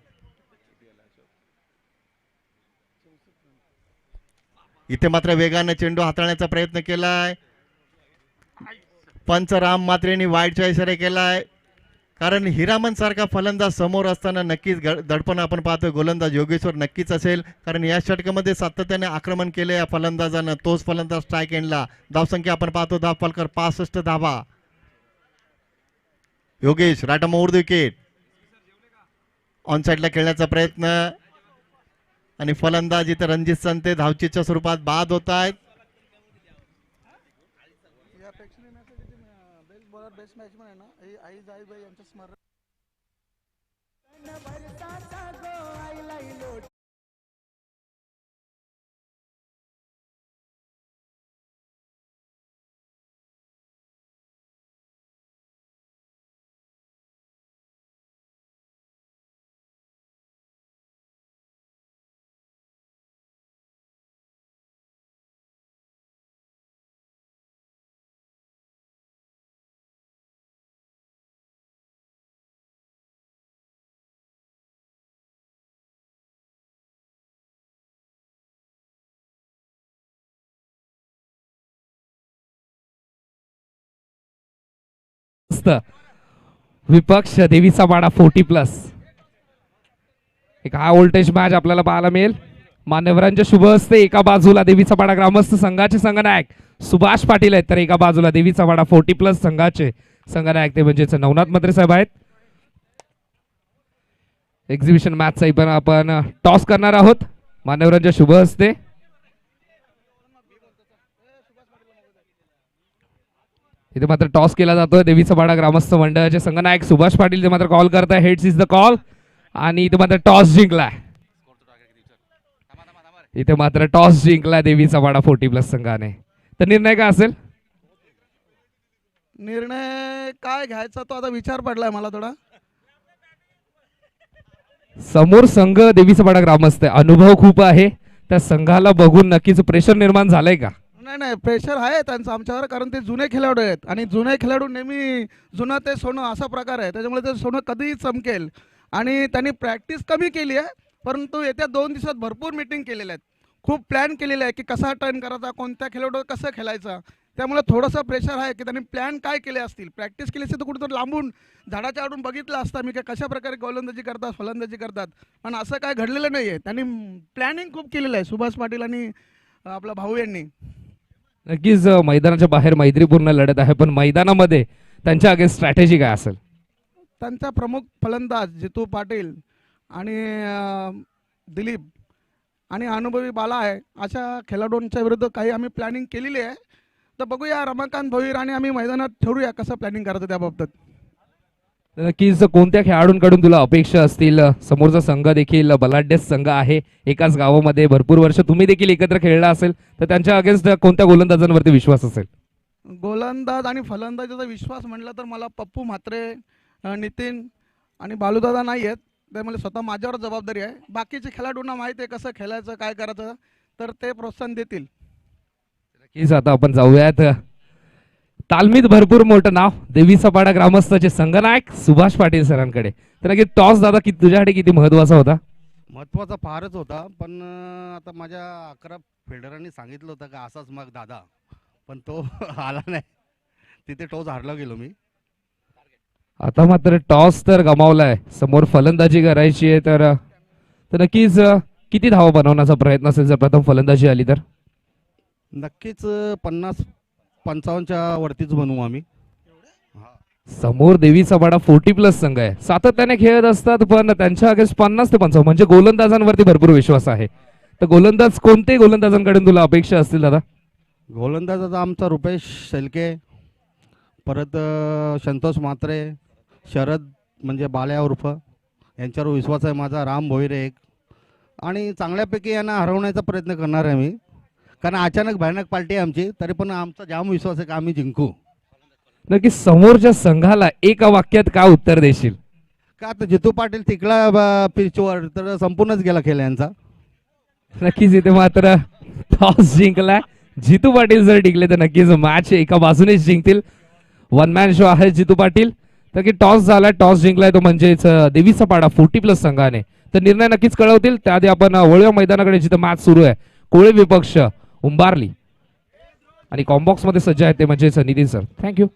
इथे मात्र वेगानं चेंडू हाताळण्याचा प्रयत्न केलाय. पंच राम मात्रेंनी वाईडचा इशारा केलाय, कारण हिरामन सारखा फलंदाज समोर असताना नक्कीच दडपण आपण पाहतोय गोलंदाज योगेश्वर नक्कीच असेल, कारण या षटकामध्ये सातत्याने आक्रमण केले या फलंदाजानं. तोच फलंदाज स्ट्राईक एंडला. धावसंख्या आपण पाहतो धाव फलकर 65 धावा. Yogesh rata mode wicket. On साईडला खेळण्याचा प्रयत्न आणि फलंदाज इथे रणजित संते धावचीच्या स्वरूपात बाद होत आहेत. या प्रेक्षणीय मॅचसाठी बेस्ट बॉलर बेस्ट मॅचमन आहे ना, हे आई जाईबाई यांचं स्मरण. विपक्ष देवीचा वाडा 40+. एक हाय व्होल्टेज मॅच आपल्याला पाहायला मिळेल. मान्यवरांच्या शुभ हस्ते एका बाजूला देवीचा वाडा ग्रामस्थ संघाचे संघनायक सुभाष पाटील आहेत, तर एका बाजूला देवीचा वाडा 40+ संघाचे संघनायक ते म्हणजेच नवनाथ म्हात्रे साहेब आहेत. एक्झिबिशन मॅचचा पण आपण टॉस करणार आहोत मान्यवरांच्या शुभ हस्ते. इथे मात्र टॉस केला जातोय. देवीचा वाडा ग्रामस्थ मंडळाचे संघनायक सुभाष पाटील ते मात्र कॉल करताय. हेड्स इज द कॉल आणि इथे मात्र टॉस जिंकलाय. इथे मात्र टॉस जिंकलाय देवीचा वाडा 40+ संघाने. तर निर्णय काय असेल? निर्णय काय घ्यायचा तो आता विचार पडलाय मला थोडा. समोर संघ देवीचा वाडा ग्रामस्थ आहे, अनुभव खूप आहे. त्या संघाला बघून नक्कीच प्रेशर निर्माण झालंय का? नाही नाही, प्रेशर आहे त्यांचं आमच्यावर, कारण ते जुने खेळाडू आहेत आणि जुने खेळाडू नेहमी जुनं ते सोनं असा प्रकार आहे. त्याच्यामुळे ते सोनं कधीही चमकेल आणि त्यांनी प्रॅक्टिस कमी केली आहे, परंतु येत्या 2 दिवसात भरपूर मीटिंग केलेल्या आहेत. खूप प्लॅन केलेला आहे की कसा टर्न करायचा, कोणत्या खेळाडू कसं खेळायचा. त्यामुळे थोडंसं प्रेशर आहे की त्यांनी प्लॅन काय केले असतील. प्रॅक्टिस केली असते तर कुठेतरी लांबून झाडाच्या आडून बघितलं असता मी की कशा प्रकारे गोलंदाजी करतात फलंदाजी करतात, पण असं काय घडलेलं नाही आहे. त्यांनी प्लॅनिंग खूप केलेलं आहे सुभाष पाटील आणि आपला भाऊ यांनी. नक्कीच मैदानाच्या बाहेर मैत्रीपूर्ण लढत आहे, पण मैदानामध्ये त्यांच्या अगेन्स्ट स्ट्रॅटेजी काय असेल? त्यांचा प्रमुख फलंदाज जितू पाटील आणि दिलीप आणि अनुभवी बाला आहे, अशा खेळाडूंच्या विरुद्ध काही आम्ही प्लॅनिंग केलेली आहे. तर बघूया रमाकांत भोईर आणि आम्ही मैदानात ठरवूया कसं प्लॅनिंग करायचं त्या बाबतीत. नक्कीच कोणत्या खेळाडूंकडून तुला अपेक्षा असतील? समोरचा संघ देखील बलाढ्य संघ आहे, एकाच गावामध्ये भरपूर वर्ष तुम्ही देखील एकत्र खेळला असेल, तर त्यांच्या अगेन्स्ट कोणत्या गोलंदाजांवरती विश्वास असेल? गोलंदाज आणि फलंदाजीचा विश्वास म्हटलं तर मला पप्पू म्हात्रे, नितीन आणि बालूदादा नाही आहेत, त्यामुळे स्वतः माझ्यावर जबाबदारी आहे. बाकीचे खेळाडूंना माहिती आहे कसं खेळायचं काय करायचं, तर ते प्रोत्साहन देतील. नक्कीच आता आपण जाऊयात तालमीत भरपूर मोठं नाव देवीचा वाडा ग्रामस्थाचे संघनायक सुभाष पाटील सरांकडे. तर नक्की टॉस दादा तुझ्यासाठी किती महत्वाचा होता? महत्त्वाचा फारच होता, पण आता माझ्या 11 फिल्डरांनी सांगितलं होतं का असाच मग दादा, पण तो आला नाही. तिथे टॉस हारला गेलो मी. आता मात्र टॉस तर गमावलाय, समोर फलंदाजी करायची आहे, तर नक्कीच किती धावा बनवण्याचा प्रयत्न असेल जर प्रथम फलंदाजी आली तर? नक्कीच 50-55च्या वरतीच बनवू आम्ही. समोर देवीचा वाडा 40+ संघ आहे, सातत्याने खेळत असतात, पण त्यांच्या अगेन्स्ट 50 ते 55 म्हणजे गोलंदाजांवरती भरपूर विश्वास आहे. तर गोलंदाज कोणते गोलंदाजांकडून तुला अपेक्षा असतील दादा? गोलंदाजाचा आमचा रुपेश शेलके, परत संतोष म्हात्रे, शरद म्हणजे बाल्या उर्फ यांच्यावर विश्वास आहे माझा. राम भोईरे एक, आणि चांगल्यापैकी यांना हरवण्याचा प्रयत्न करणार आहे मी, कारण अचानक भयानक पार्टी आहे आमची, तरी पण आमचा जाम विश्वास आहे की आम्ही जिंकू. नक्की समोरच्या संघाला एका वाक्यात काय उत्तर देशील? का आता जितू पाटील तिकला पिचवर तर संपूर्णच गेला खेळ यांचा. नक्कीच इथे मात्र टॉस जिंकलाय. जितू पाटील जर टिकले तर नक्कीच मॅच एका बाजूनेच जिंकतील. वन मॅन शो आहे जितू पाटील. तर की टॉस झालाय, टॉस जिंकलाय तो म्हणजेच देवीचा पाडा 40+ संघाने. तर निर्णय नक्कीच कळवतील. त्याआधी आपण वळूया मैदानाकडे जिथं मॅच सुरू आहे. कोळे विपक्ष उंबारली आणि कॉम्बॉक्स मध्ये सज्ज आहेत ते म्हणजेच नितीन सर. थँक्यू.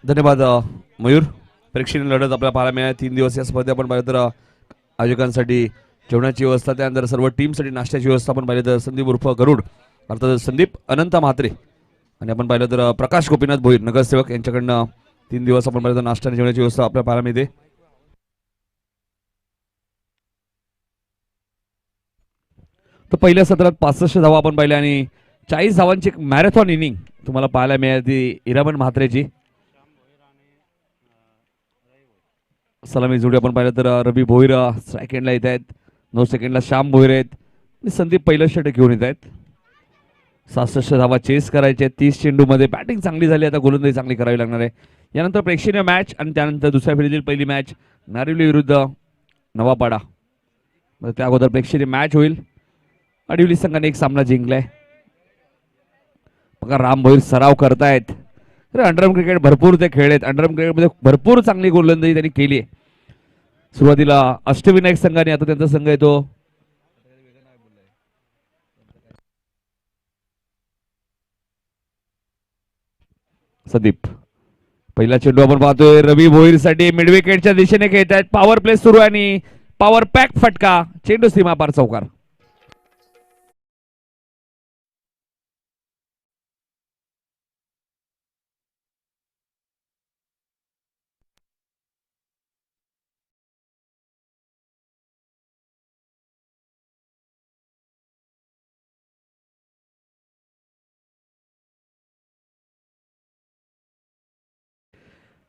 धन्यवाद मयूर. प्रेक्षणीय लढत आपल्याला पाहायला मिळाली. 3 दिवस या स्पर्धेत आपण पाहिलं तर आयोजकांसाठी जेवणाची व्यवस्था, त्यानंतर सर्व टीमसाठी नाश्त्याची व्यवस्था आपण पाहिलं तर संदीप उर्फ गरुड अर्थात संदीप अनंत म्हात्रे आणि आपण पाहिलं तर प्रकाश गोपीनाथ भोईर नगरसेवक यांच्याकडनं 3 दिवस आपण पाहिलं तर नाश्ता आणि जेवणाची व्यवस्था आपल्याला पाहायला मिळते. तर पहिल्या सत्रात 65 धावा आपण पाहिल्या आणि 40 धावांची एक मॅरेथॉन इनिंग तुम्हाला पाहायला मिळाली इरामन म्हात्रेची. सलामी जोडी आपण पाहिलं तर रवी भोईर सेकंडला येत आहेत, 9 सेकंडला श्याम भोईर आहेत आणि संदीप पहिलं षटक घेऊन येत आहेत. 66 धावा चेस करायचे आहेत. 30 चेंडूमध्ये बॅटिंग चांगली झाली, आता गोलंदाजी चांगली करावी लागणार आहे. यानंतर प्रेक्षणीय मॅच आणि त्यानंतर दुसऱ्या फेरीतील पहिली मॅच नारिवली विरुद्ध नवापाडा. त्या अगोदर प्रेक्षणीय मॅच होईल. अडिवली संघाने एक सामना जिंकलाय. बघा राम भोईर सराव करतायत. अंडरआर्म क्रिकेट भरपूर ते खेळ आहेत. अंडरआर्म क्रिकेटमध्ये भरपूर चांगली गोलंदाजी त्यांनी केली आहे. सुरुवातीला अष्टविनायक संघाने, आता त्यांचा संघ येतो संदीप. पहिला चेंडू आपण पाहतोय रवी भोईर साठी मिड विकेटच्या दिशेने खेळत आहेत. पॉवर प्ले सुरू आहे आणि पॉवर पॅक फटका, चेंडू सीमापार चौकार.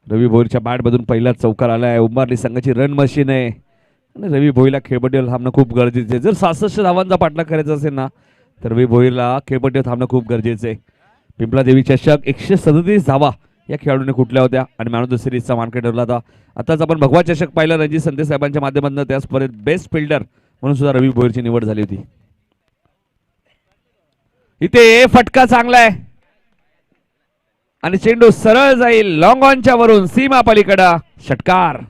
रवी भोईरच्या बॅटमधून पहिला चौकार आलाय. उंबारली संघाची रन मशीन आहे आणि रवी भोईरला खेळपट्टीवर थांबणं खूप गरजेचं आहे. जर 66 धावांचा पाठलाग करायचा असेल ना तर रवी भोईरला खेळपट्टीवर थांबणं खूप गरजेचं आहे. पिंपला देवी चषक 137 धावा या खेळाडूने कुठल्या होत्या आणि मॅन ऑफ द सिरीजचा मानकरी ठरला होता. आताच आपण भगवा चषक पाहिला रणजित संते साहेबांच्या माध्यमातून. त्या स्पर्धेत बेस्ट फिल्डर म्हणून सुद्धा रवी भोईरची निवड झाली होती. इथे फटका चांगला आहे आणि चेंडू सरळ जाईल लॉंग ऑनच्या वरून सीमा पलीकडे षटकार.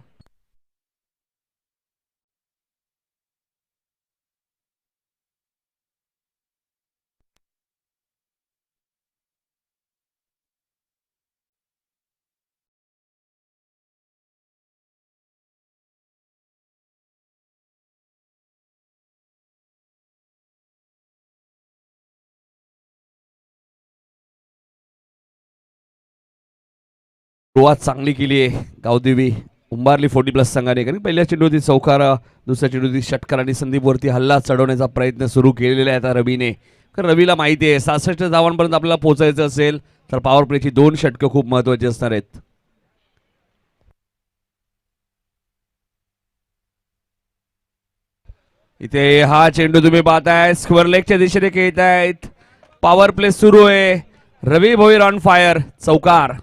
सुरुवात चांगली केली आहे गावदेवी उंबारली 40+ संघाने, कारण पहिल्या चेंडूवरती चौकार, दुसऱ्या चेंडूवरती षटकार आणि संदीपवरती हल्ला चढवण्याचा प्रयत्न सुरू केलेला आहे आता रवीने. कारण रवीला माहिती आहे 66 धावांपर्यंत आपल्याला पोहोचायचं असेल तर पॉवर प्लेची 2 षटकं खूप महत्वाची असणार आहेत. इथे हा चेंडू तुम्ही पाहताय स्क्वेअर लेगच्या दिशेने खेळत आहेत. पॉवर प्ले सुरू आहे. रवी भोईर ऑन फायर, चौकार.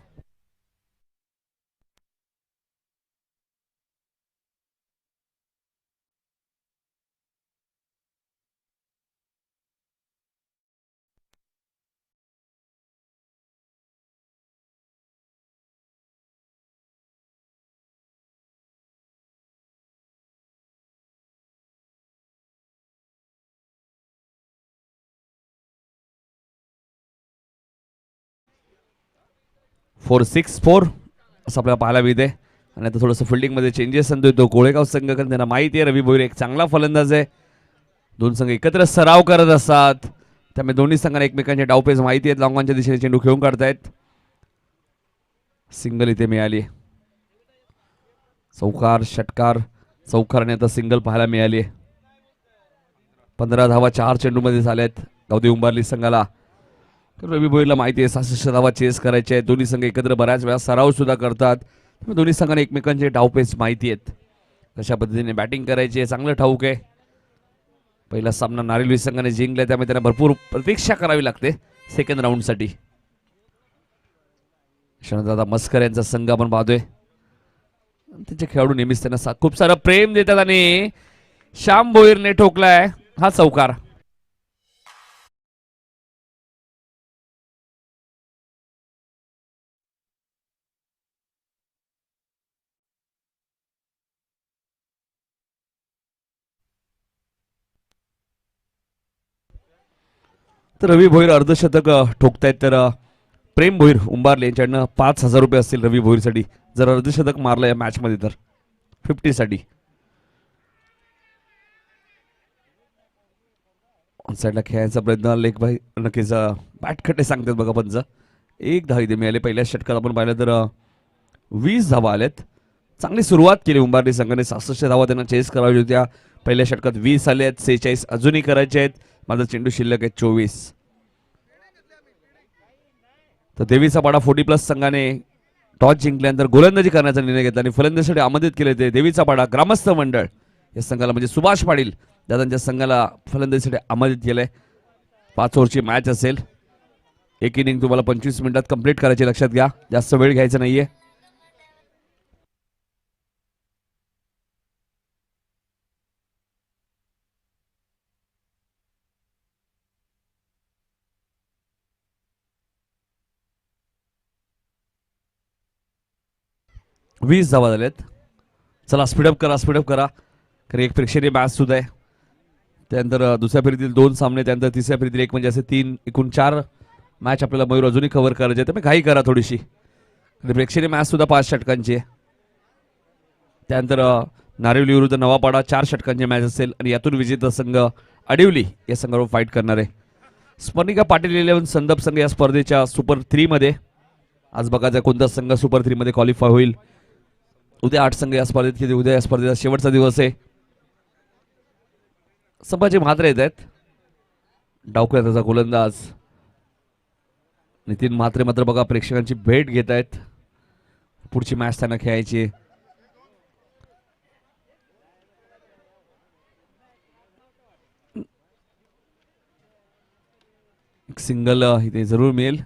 फोर 6-4 असं आपल्याला पाहायला मिळते. आणि आता थोडंसं फिल्डिंगमध्ये चेंजेस आणतोय तो कोळेगाव संघ, कारण त्यांना माहिती आहे रवी भोईर एक चांगला फलंदाज आहे. दोन संघ एकत्र सराव करत असतात, त्यामुळे दोन्ही संघांना एकमेकांचे डावपेच माहिती आहेत. लॉंगॉनच्या दिशेने चेंडू खेळून काढतायत. सिंगल इथे मिळाली, चौकार षटकार चौकार आणि आता सिंगल पाहायला मिळाली. 15 धावा 4 चेंडूमध्ये झाल्यात गावदेवी उंबारली संघाला. रवी भोईरला माहिती आहे 66 धावा चेस करायचे आहेत. दोन्ही संघ एकत्र बऱ्याच वेळा सराव सुद्धा करतात. दोन्ही संघांना एकमेकांचे डावपेच माहिती आहेत, कशा पद्धतीने बॅटिंग करायची आहे चांगलं ठाऊक आहे. पहिला सामना नारिलवी संघाने जिंकला, त्यामुळे त्यांना भरपूर प्रतीक्षा करावी लागते सेकंड राऊंडसाठी. शरणदादा मस्कर यांचा संघ आपण पाहतोय. त्यांचे खेळाडू नेहमीच त्यांना खूप सारं प्रेम देतात आणि श्याम भोईरने ठोकलाय हा चौकार. तर रवी भोईर अर्धशतक ठोकतायत. तर प्रेम भोईर उंबारले यांच्याकडनं 5,000 रुपये असतील रवी भोईरसाठी जर अर्धशतक मारलं या मॅच मध्ये तर 50 साठी. साईडला खेळायचा प्रयत्न लेख भाई नक्कीच बॅट खट्टे सांगतात बघा पंच. एक धाव इथे मिळाले पहिल्या षटकात आपण पाहिलं तर 20 धावा आल्यात. चांगली सुरुवात केली उंबारली संघाने. 66 धावा त्यांना चेस करायच्या होत्या. पहिल्या षटकात 20 आले आहेत, 46 अजूनही करायचे आहेत. माझा चेंडू शिल्लक आहे 24. तर देवीचा पाडा 40+ संघाने टॉस जिंकल्यानंतर गोलंदाजी करण्याचा निर्णय घेतला आणि फलंदाजीसाठी आमंत्रित केले. ते देवीचा पाडा ग्रामस्थ मंडळ या संघाला म्हणजे सुभाष पाटील दादांच्या संघाला फलंदाजीसाठी आमंत्रित केलंय. 5 ओव्हरची मॅच असेल. एक इनिंग तुम्हाला 25 मिनिटात कंप्लीट करायची, लक्षात घ्या, जास्त वेळ घ्यायचा नाहीये. वीस धावा झाल्यात. चला स्पीडअप करा, स्पीडअप करा, कारण एक प्रेक्षणीय मॅच सुद्धा आहे. त्यानंतर दुसऱ्या फेरीतील 2 सामने, त्यानंतर तिसऱ्या फेरीतील 1, म्हणजे असे 3 एकूण 4 मॅच आपल्याला मयूर अजूनही कव्हर करायचे. त्यामुळे घाई करा थोडीशी. प्रेक्षणीय मॅच सुद्धा 5 षटकांची आहे. त्यानंतर नारिवली विरुद्ध नवापाडा 4 षटकांची मॅच असेल आणि यातून विजेता संघ अडिवली या संघावर फाईट करणार आहे. स्पर्णिका पाटील 11 संदप संघ या स्पर्धेच्या सुपर 3 मध्ये. आज बघायचा कोणता संघ सुपर 3 मध्ये क्वालिफाय होईल. उद्या 8 संघ या स्पर्धेत किती, उद्या या स्पर्धेचा शेवटचा दिवस आहे. संभाजी म्हात्रे येत आहेत. डावखुरा त्याचा गोलंदाज नितीन म्हात्रे मात्र बघा प्रेक्षकांची भेट घेत आहेत. पुढची मॅच त्यांना खेळायची. सिंगल इथे जरूर मिळेल.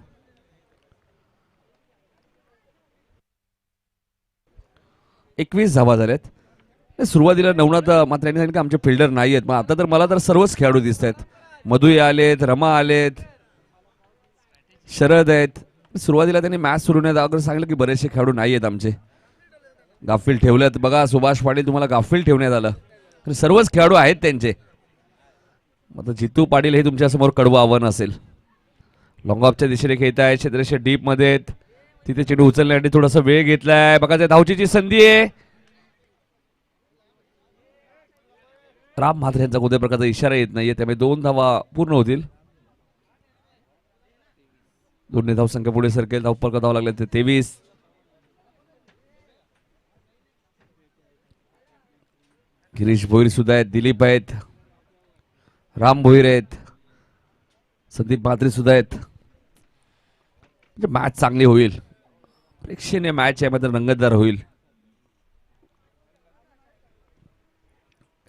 एकवीस धावा झाल्यात. सुरुवातीला नवनाथ मात्र यांनी सांगितलं की आमचे फिल्डर नाही आहेत. मग आता तर मला तर सर्वच खेळाडू दिसत आहेत. मधुई आलेत, रमा आलेत, शरद आहेत. सुरुवातीला त्यांनी मॅच सुरू नाही अगोदर सांगितलं की बरेचसे खेळाडू नाही आहेत आमचे. गाफील ठेवल्यात बघा. सुभाष पाटील तुम्हाला गाफील ठेवण्यात आलं. सर्वच खेळाडू आहेत त्यांचे. मग जितू पाटील हे तुमच्या समोर कडवं आव्हान असेल. लॉंग ऑफच्या दिशेने खेळत आहेत. क्षेत्ररक्षक डीप मध्ये आहेत. तिथे चेंडू उचलण्यासाठी थोडासा वेळ घेतलाय. बघा त्या धावचीची संधी आहे. राम म्हात्रे यांचा कोणत्या प्रकारचा इशारा येत नाहीये, त्यामुळे 2 धावा पूर्ण होतील. 2 धाव संख्या पुढे सरकेल. धावपल धावा लागले ते 23. गिरीश भोईर सुद्धा आहेत, दिलीप आहेत, राम भोईर आहेत, संदीप म्हात्रे सुद्धा आहेत. मॅच चांगली होईल. प्रेक्षणीय मॅच आहे मात्र रंगतदार होईल.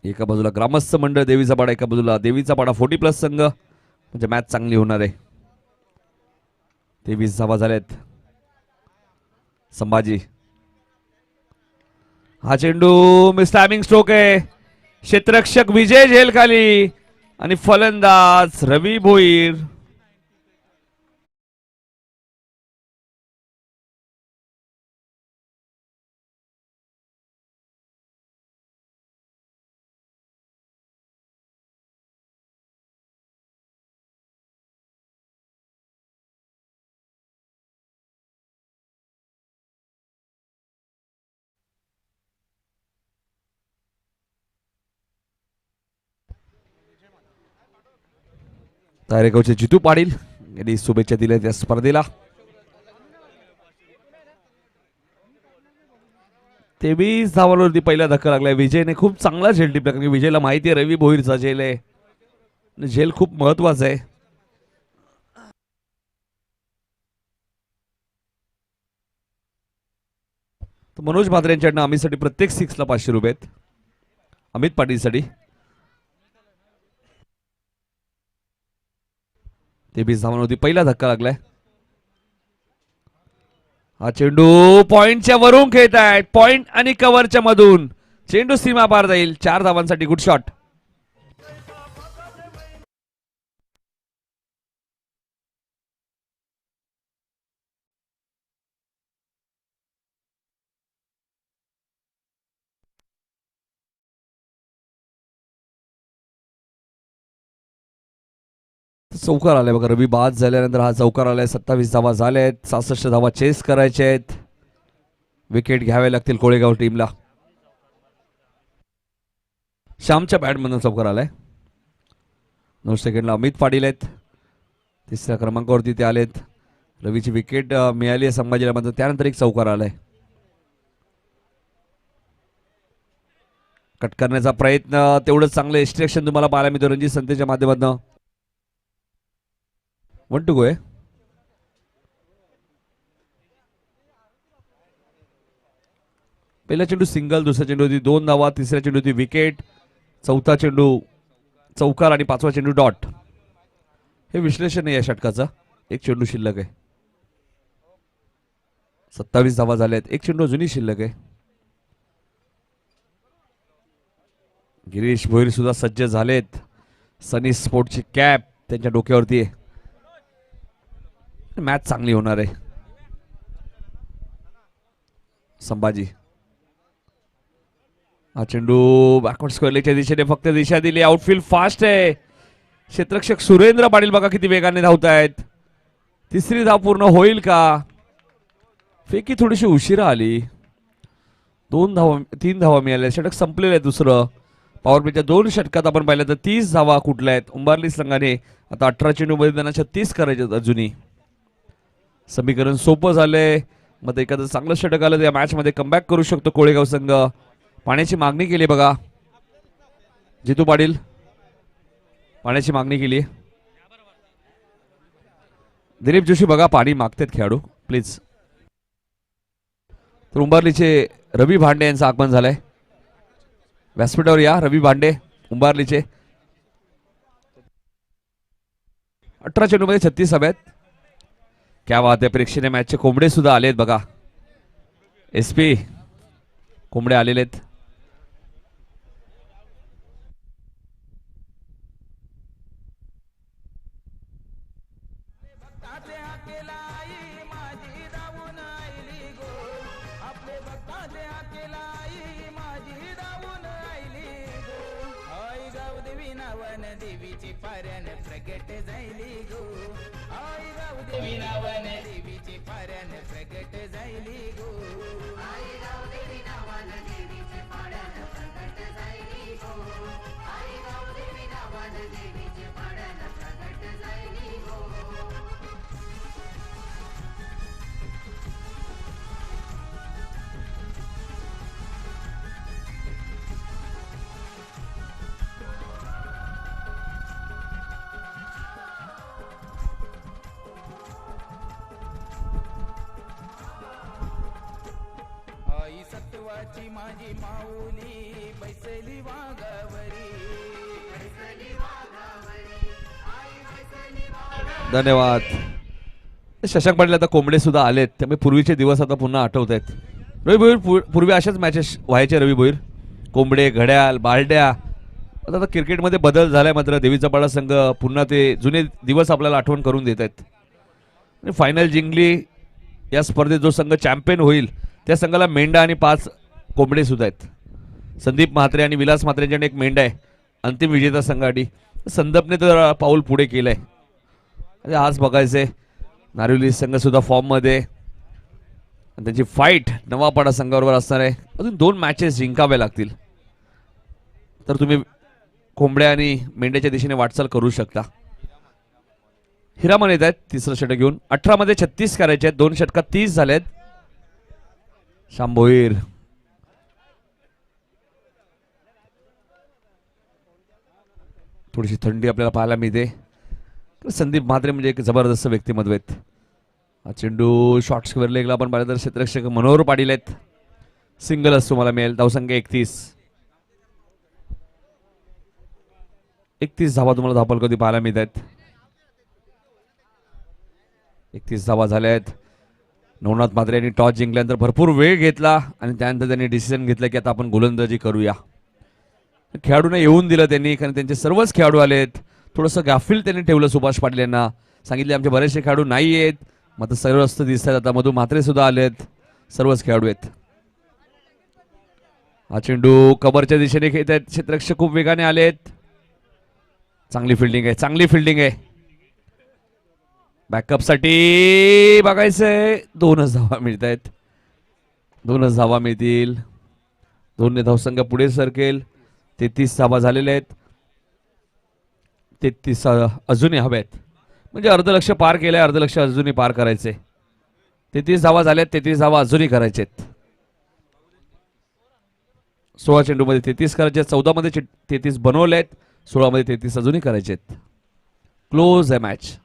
एका बाजूला ग्रामस्थ मंडळ देवीचा पाडा, एका बाजूला देवीचा पाडा 40+ संघ, म्हणजे मॅच चांगली होणार आहे. 23 धावा झाल्यात. संभाजी हा चेंडू मिस टायमिंग स्ट्रोक आहे. क्षेत्ररक्षक विजय झेल खाली आणि फलंदाज रवी भोईर. तारेगावचे जितू पाटील यांनी शुभेच्छा दिल्या त्या स्पर्धेला. 23 धावांवरती पहिला धक्का लागलाय. विजयने खूप चांगला झेल टिपला, कारण विजयला माहिती आहे रवी भोईरचा झेल आहे. झेल खूप महत्वाचा आहे. तर मनोज म्हात्रे यांच्याकडनं अमितसाठी प्रत्येक 6 ला 500 रुपये आहेत. अमित पाटीलसाठी ते 20 धावांवरती पहिला धक्का लागलाय. हा चेंडू पॉइंटच्या वरून खेळत आहेत, पॉइंट आणि कव्हरच्या मधून चेंडू सीमा पार जाईल. 4 धावांसाठी गुड शॉट. चौकार आलाय बघा. रवी बाद झाल्यानंतर हा चौकार आलाय. 27 धावा झाल्या आहेत. 66 धावा चेस करायच्या आहेत. विकेट घ्यावे लागतील कोळेगाव टीमला. श्यामच्या बॅटमधून चौकार आलाय. 9 सेकंडला अमित पाटील आहेत. 3ऱ्या क्रमांकावरती ते आलेत. रवीची विकेट मिळाली आहे संभाजीला, मात्र त्यानंतर एक चौकार आलाय. कट करण्याचा प्रयत्न, तेवढंच चांगलं एक्स्ट्रॅक्शन तुम्हाला पाहायला मिळतं रणजित संतेच्या माध्यमातून. 1 to go आहे. पहिला चेंडू सिंगल, दुसरा चेंडू होती 2 धावा, तिसऱ्या चेंडू होती विकेट, चौथा चेंडू चौकार आणि 5वा चेंडू डॉट. हे विश्लेषण आहे या षटकाचं. एक चेंडू शिल्लक आहे. 27 धावा झाल्यात. एक चेंडू अजूनही शिल्लक आहे. गिरीश भोईर सुद्धा सज्ज झालेत. सनी स्पोर्टची कॅप त्यांच्या डोक्यावरती आहे. मॅच चांगली होणार आहे. संभाजी हा चेंडू बॅकवर्ड स्क्वेअरच्या दिशेने फक्त दिशा दिली. आउटफील्ड फास्ट आहे. क्षेत्ररक्षक सुरेंद्र पाटील बघा किती वेगाने धावत आहेत. 3री धाव पूर्ण होईल का? फेकी थोडीशी उशिरा आली. 3 धावा मिळाल्या. षटक संपलेलं आहे दुसरं. पॉवर प्लेच्या 2 षटकात आपण पाहिलं तर 30 धावा कुठल्या आहेत. उंबारली संघाने आता 18 चेंडू मध्ये त्यांना 36 करायचे अजूनही. समीकरण सोपं झालंय. मग एखादं चांगलं षटक आलं तर या मॅच मध्ये कमबॅक करू शकतो कोळेगाव संघ. पाण्याची मागणी केली बघा. जितू पाटील पाण्याची मागणी केली. दिलीप जोशी बघा पाणी मागतात खेळाडू प्लीज. तर उंबारलीचे रवी भांडे यांचं आगमन झालंय. व्यासपीठावर या रवी भांडे उंबारलीचे. 18 चेंडू मध्ये 36 हव्यात. क्या बात आहे. प्रेक्षणीय मॅचचे कोंबडे सुद्धा आलेत बघा. SP कोंबडे आलेले आहेत. माझी माऊली बैसली वाघावरी. धन्यवाद. शशांक पाटील आता कोंबडे सुद्धा आलेत. त्यामुळे पूर्वीचे दिवस आता पुन्हा आठवत आहेत. रवी भोईर पूर्वी अशाच मॅचेस व्हायचे. रवी भोईर कोंबडे घड्याळ बालड्या. आता क्रिकेटमध्ये बदल झालाय. मात्र देवीचा पाडा संघ पुन्हा ते जुने दिवस आपल्याला आठवण करून देत आहेत. फायनल जिंकली. या स्पर्धेत जो संघ चॅम्पियन होईल त्या संघाला मेंढा आणि 5 कोंबडे सुद्धा आहेत. संदीप म्हात्रे आणि विलास म्हात्रे यांच्याकडे एक मेंढा आहे अंतिम विजेता संघासाठी. संदीपने तर पाऊल पुढे केलंय. आज बघायचंय. नारिवली संघ सुद्धा फॉर्म मध्ये. त्यांची फाईट नवापाडा संघाबरोबर असणार आहे. अजून 2 मॅचेस जिंकाव्या लागतील तर तुम्ही कोंबड्या आणि मेंढ्याच्या दिशेने वाटचाल करू शकता. हिरामन येत आहेत 3रं षटक घेऊन. 18 मध्ये 36 करायचे आहेत. 2 षटकात 30 झालेत. श्याम भोईर थोडीशी थंडी आपल्याला पाहायला मिळते. संदीप म्हात्रे म्हणजे एक जबरदस्त व्यक्तिमत्व आहेत. हा चेंडू शॉर्ट स्क्वेअर लेगला आपण पाहिलं तर क्षेत्ररक्षक मनोहर पाटील आहेत. सिंगलच तुम्हाला मिळेल. धावसंख्या 31 धावा तुम्हाला धावपल कधी पाहायला मिळत आहेत. 31 धावा झाल्या आहेत. नवनाथ म्हात्रे यांनी टॉस जिंकल्यानंतर भरपूर वेळ घेतला आणि त्यानंतर त्यांनी डिसिजन घेतलं की आता आपण गोलंदाजी करूया. खेळाडूंना येऊन दिलं त्यांनी, कारण त्यांचे सर्वच खेळाडू आलेत. थोडंसं गाफील त्यांनी ठेवलं सुभाष पाटील यांना. सांगितले आमचे बरेचसे खेळाडू नाही आहेत, मग आता सर्वच दिसत आहेत. आता मधू म्हात्रे सुद्धा आलेत, सर्वच खेळाडू आहेत. हा चेंडू कबरच्या दिशेने खेळत आहेत. क्षेत्ररक्षक खूप वेगाने आलेत. चांगली फिल्डिंग आहे, चांगली फिल्डिंग आहे. बॅकअप साठी बघायचंय. 2च धावा मिळत आहेत, 2च धावा मिळतील. 2ने धावसंख्या पुढे सरकेल. 33 धावा झालेल्या आहेत. 33 अजूनही हव्यात, म्हणजे अर्धलक्ष पार केलंय, अर्धलक्ष अजूनही पार करायचे. 33 धावा झाल्यात, 33 धावा अजूनही करायचेत. 16 चेंडू मध्ये 33 करायचे, 14 मध्ये 33 बनवलेत, 16 मध्ये 33 अजूनही करायचेत. क्लोज आहे मॅच.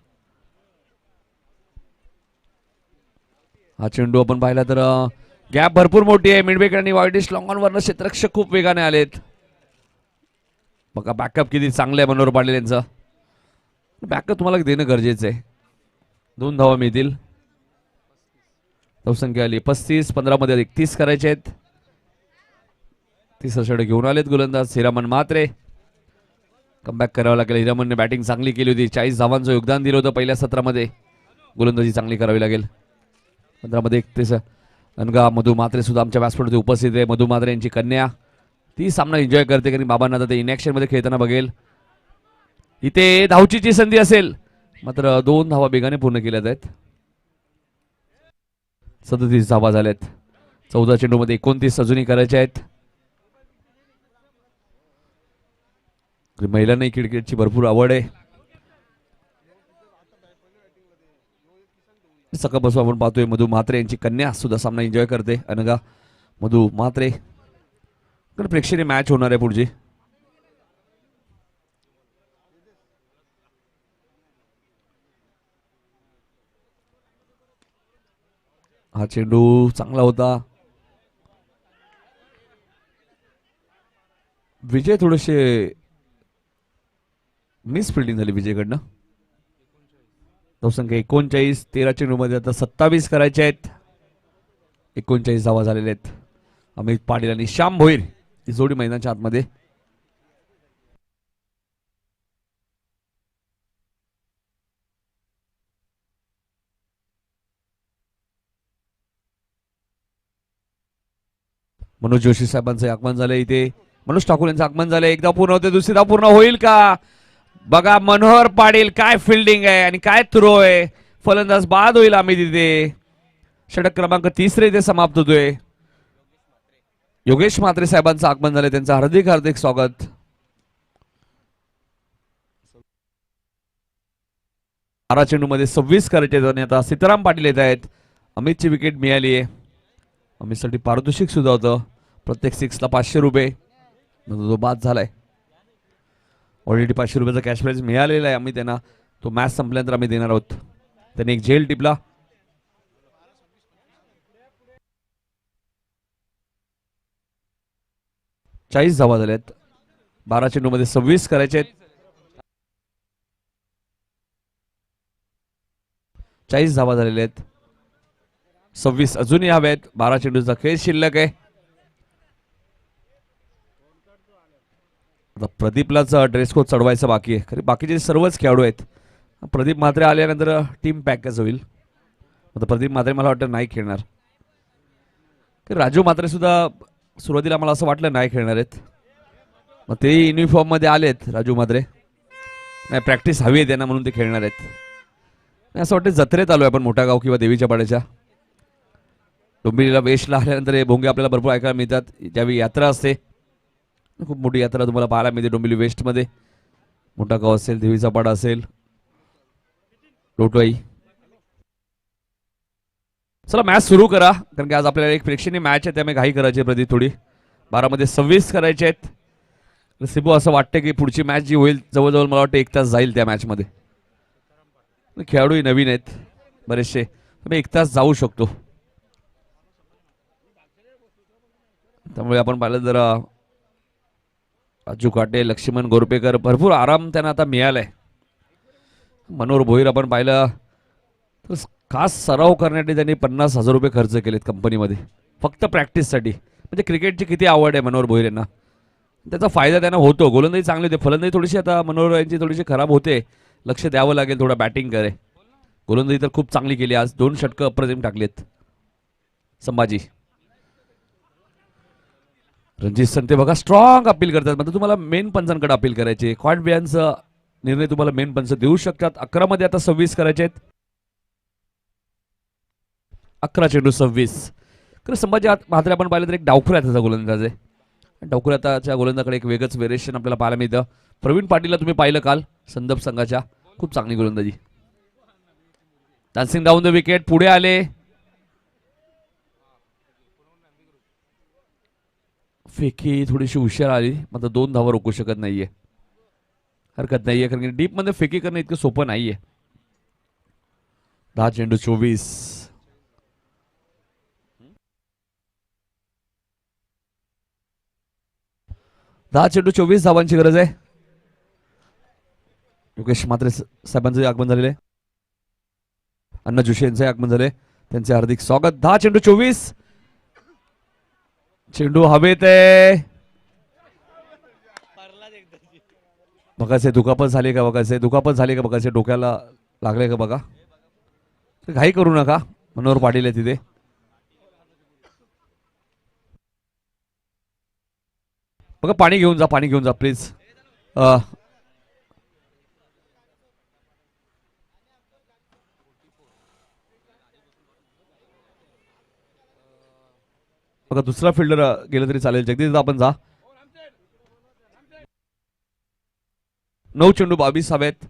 हा चेंडू आपण पाहिला तर गॅप भरपूर मोठी आहे. मिडविकेट आणि वाईडिश लॉंग ऑन वरनं क्षेत्ररक्षक खूप वेगाने आलेत. बघा बॅकअप किती चांगलं आहे मनोहर पाटील यांचं. बॅकअप तुम्हाला देणं गरजेचं आहे. 2 धावा मिळतील. धावसंख्या आली 35. 15 मध्ये 31 करायचे आहेत. 30 षटक घेऊन आलेत गोलंदाज हिरामन म्हात्रे. कमबॅक करावं लागेल. हिरामनने बॅटिंग चांगली केली होती. 40 धावांचं योगदान दिलं होतं पहिल्या सत्रामध्ये. गोलंदाजी चांगली करावी लागेल. 15 मध्ये 31. अनगा मधू म्हात्रे सुद्धा आमच्या व्यासपीठावरती उपस्थित आहे. मधू म्हात्रे यांची कन्या ती सामना एन्जॉय करते, कारण बाबांना आता ते इनॅक्शन मध्ये खेळताना बघेल. इथे धावचीची संधी असेल, मात्र 2 धावा बेगाने पूर्ण केल्या आहेत. 37 धावा झाल्यात. 14 चेंडू मध्ये 29 अजूनही करायचे आहेत. महिलांनाही क्रिकेटची भरपूर आवड आहे. सकाळपासून आपण पाहतोय मधू म्हात्रे यांची कन्या सुद्धा सामना एन्जॉय करते. अनगा मधू म्हात्रे. प्रेक्षणीय मॅच होणार आहे पुढची. हा चेंडू चांगला होता. विजय थोडेसे मिस फिल्डिंग झाली विजयकडनं. धावसंख्या 39. 13 चेंडू मध्ये आता 27 करायचे आहेत. 39 धावा झालेले आहेत. अमित पाटील आणि श्याम भोईर ही जोडी मैदानाच्या आतमध्ये. मनोज जोशी साहेबांचं आगमन झालंय इथे. मनोज ठाकूर यांचं आगमन झालंय. एकदा पूर्ण होते, दुसरी धाव पूर्ण होईल का? बघा मनोहर पाटील काय फिल्डिंग आहे आणि काय थ्रो आहे. फलंदाज बाद होईल आम्ही तिथे. षटक क्रमांक 30 इथे समाप्त होतोय. योगेश म्हात्रे साहेबांचं आगमन झालंय. त्यांचं हार्दिक हार्दिक स्वागत. बारा चेंडू मध्ये 26 करायचे आणि आता सीताराम पाटील येत आहेत. अमितची विकेट मिळाली आहे. अमितसाठी पारितोषिक सुद्धा होतं. प्रत्येक 6ला 500 रुपये. तो बाद झालाय. ऑलरेडी 500 रुपयाचा कॅश प्राइज मिळालेला आहे. आम्ही त्यांना तो मॅच संपल्यानंतर आम्ही देणार आहोत. त्यांनी एक झेल टिपला. चाळीस धावा झाल्यात. 12 चेंडू मध्ये 26 करायचे आहेत. 40 धावा झालेल्या आहेत. 26 अजूनही हव्यात. 12 चेंडूचा खेळ शिल्लक आहे. प्रदीपलाच ड्रेस कोड चढवायचं बाकी आहे. खरी बाकीचे सर्वच खेळाडू आहेत. प्रदीप म्हात्रे आल्यानंतर टीम पॅकच होईल. आता प्रदीप म्हात्रे मला वाटतं नाही खेळणार. राजू म्हात्रे सुद्धा सुरुवातीला मला असं वाटलं नाही खेळणार आहेत. मग ते युनिफॉर्म मध्ये आलेत. राजू म्हात्रे नाही, प्रॅक्टिस हवी आहे त्यांना म्हणून ते खेळणार आहेत. असं वाटतं जत्रेत आलोय आपण मोठा गाव किंवा देवीच्या पाड्याच्या. डोंबिवलीला वेशला आल्यानंतर हे भोंगे आपल्याला भरपूर ऐकायला मिळतात. ज्यावेळी यात्रा असते, खूप मोठी यात्रा तुम्हाला पाहायला मिळते डोंबिवली वेस्ट मध्ये. मोठा गाव असेल, देवीचा पाडा असेल, लोटवाई. चला मॅच सुरू करा, कारण की आज आपल्याला एक प्रेक्षणीय मॅच आहे, त्यामुळे घाई करायची प्रदीप थोडी. 12 मध्ये 26 करायचे आहेत. सिबू असं वाटतं की पुढची मॅच जी होईल जवळजवळ मला वाटतं 1 तास जाईल त्या मॅच मध्ये. खेळाडूही नवीन आहेत बरेचसे, 1 तास जाऊ शकतो. त्यामुळे आपण पाहिलं जर राजू काटे, लक्ष्मण गोरपेकर भरपूर आराम त्यांना आता मिळालाय. मनोहर भोईर आपण पाहिलं तर खास सराव करण्यासाठी त्यांनी 50,000 रुपये खर्च केलेत कंपनीमध्ये फक्त प्रॅक्टिससाठी. म्हणजे क्रिकेटची किती आवड आहे मनोहर भोईर यांना, त्याचा फायदा त्यांना होतो. गोलंदाजी चांगली होते, फलंदाजी थोडीशी आता मनोहर यांची थोडीशी खराब होते. लक्ष द्यावं लागेल थोडा बॅटिंग करे. गोलंदाजी तर खूप चांगली केली आज, 2 षटकं अप्रतिम टाकलेत संभाजी. रणजित संते बघा स्ट्रॉंग अपील करतात. म्हणजे तुम्हाला मेन पंचांकडे अपील करायचे. क्वाड बियांचा निर्णय तुम्हाला मेन पंच देऊ शकतात. 11 मध्ये आता 26 करायचे आहेत. 11 चेंडू 26. खरं संभाजी म्हात्रे आपण पाहिलं तर एक डावखुऱ्या त्याचा गोलंदाज आहे. डावखुऱ्याच्या गोलंदाजाकडे एक वेगळंच व्हेरिएशन आपल्याला पाहायला मिळतं. प्रवीण पाटीलला तुम्ही पाहिलं काल संदप संघाच्या, खूप चांगली गोलंदाजी. डान्सिंग डाऊन द विकेट, पुढे आले. फेकी थोडीशी हुशार आली, मात्र 2 धावा रोखू शकत नाहीये. हरकत नाहीये, कारण की डीप मध्ये फेकी करणं इतकं सोपं नाहीये. 10 चेंडू 24. दहा चेंडू 24 धावांची गरज आहे. योगेश म्हात्रे साहेबांचे आगमन झालेले, अण्णा जोशी यांचे आगमन झाले, त्यांचे हार्दिक स्वागत. 10 चेंडू 24. चेंडू हवेत आहे. बघायचे दुखापत झाली का, बघायचे दुखापत झाली का, बघायचे डोक्याला लागले का बघा. घाई करू नका, मनोहर पाटील आहे तिथे. बघा पाणी घेऊन जा, पाणी घेऊन जा प्लीज. बघा दुसरा फिल्डर गेलं तरी चालेल. जगदीश आपण जा. 9 चेंडू 22 हवेत.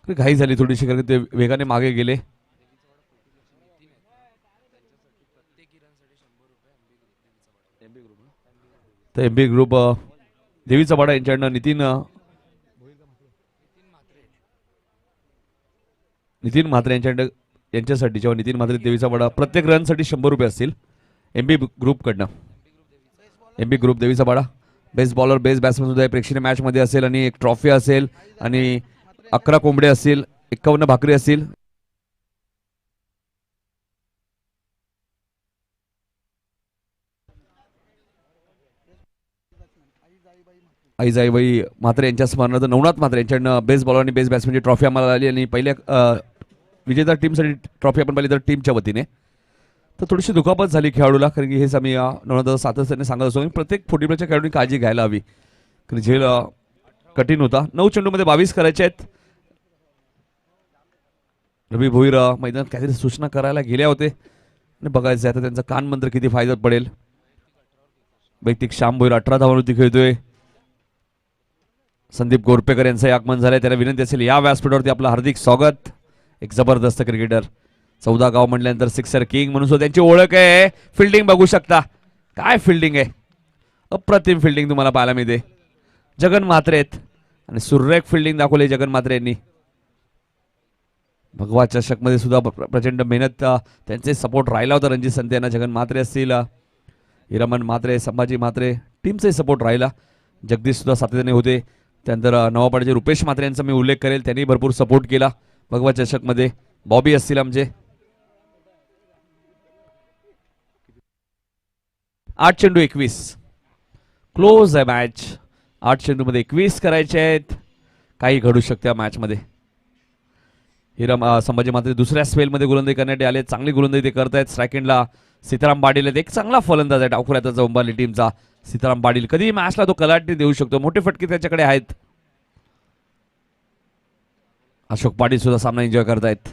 घाई झाली थोडीशी, कारण ते वेगाने मागे गेले. तर एमबी ग्रुप देवीचा वाडा यांच्याकडनं नितीन म्हात्रे यांच्यासाठी जेव्हा नितीन म्हात्रे देवीचा वाडा प्रत्येक रनसाठी 100 रुपये असतील एमबी ग्रुपकडनं. एमबी ग्रुप देवीचा वाडा बेस्ट बॉलर बेस्ट बॅट्समन सुद्धा प्रेक्षणीय मॅच मध्ये असेल आणि एक ट्रॉफी असेल आणि 11 कोंबडे असतील, 51 भाकरी असतील. आईजाईबाई म्हात्रे यांच्या स्मरणार्थ नवनाथ म्हात्रे यांच्याकडनं बेस्ट बॉलर आणि बेस्ट बॅट्समॅनची ट्रॉफी आम्हाला आली आणि पहिल्या विजेता टीमसाठी ट्रॉफी आपण पाहिली तर टीमच्या वतीने. तर थोडीशी दुखापत झाली खेळाडूला, कारण की हेच आम्ही नवनाथ सातत्याने सांगत असतो की प्रत्येक फुटीबॉलच्या खेळाडूंनी काळजी घ्यायला हवी, कारण झेल कठीण होता. 9 चेंडूमध्ये 22 करायचे आहेत. रवी भोईर मैदानात काहीतरी सूचना करायला गेले होते आणि बघायचं आता त्यांचा कानमंत्र किती फायद्यात पडेल. वैयक्तिक श्याम भोईर 18 धावांवरती खेळतोय. संदीप गोरपेकर यांचं आगमन झालंय, त्याला विनंती असेल या व्यासपीठावरती आपलं हार्दिक स्वागत. एक जबरदस्त क्रिकेटर, 14 गाव म्हटल्यानंतर सिक्सर किंग म्हणून सुद्धा त्यांची ओळख आहे. फिल्डिंग बघू शकता, काय फिल्डिंग आहे, अप्रतिम फिल्डिंग तुम्हाला पाहायला मिळते. जगन म्हात्रे आहेत आणि सुरेख फिल्डिंग दाखवली जगन म्हात्रे यांनी. भगवा चषक मध्ये सुद्धा प्रचंड मेहनत त्यांचे सपोर्ट राहिला होता. रणजित संते यांना जगन म्हात्रे असतील, हिरामन म्हात्रे, संभाजी म्हात्रे टीमचाही सपोर्ट राहिला. जगदीश सुद्धा सातत्याने होते. त्यानंतर नवापाड्याचे रुपेश म्हात्रे यांचा मी उल्लेख करेल, त्यांनी भरपूर सपोर्ट केला भगवा चषक मध्ये. बॉबी असतील आमचे. 8 चेंडू 21 क्लोज आहे मॅच. 8 चेंडू मध्ये 21 करायचे आहेत. काही घडू शकते मॅच मध्ये. संभाजी म्हात्रे दुसऱ्या स्पेलमध्ये गोलंदाजी करण्यासाठी आले, चांगली गोलंदाजी ते करतायत. स्ट्रायकिंगला सीताराम पाटील आहेत, एक चांगला फलंदाज आहे डावखुऱ्याचा उंबारली टीमचा सीताराम पाटील. कधी मॅचला तो कलाटणी देऊ शकतो, मोठे फटके त्याच्याकडे आहेत. अशोक पाटील सुद्धा सामना एन्जॉय करतायत,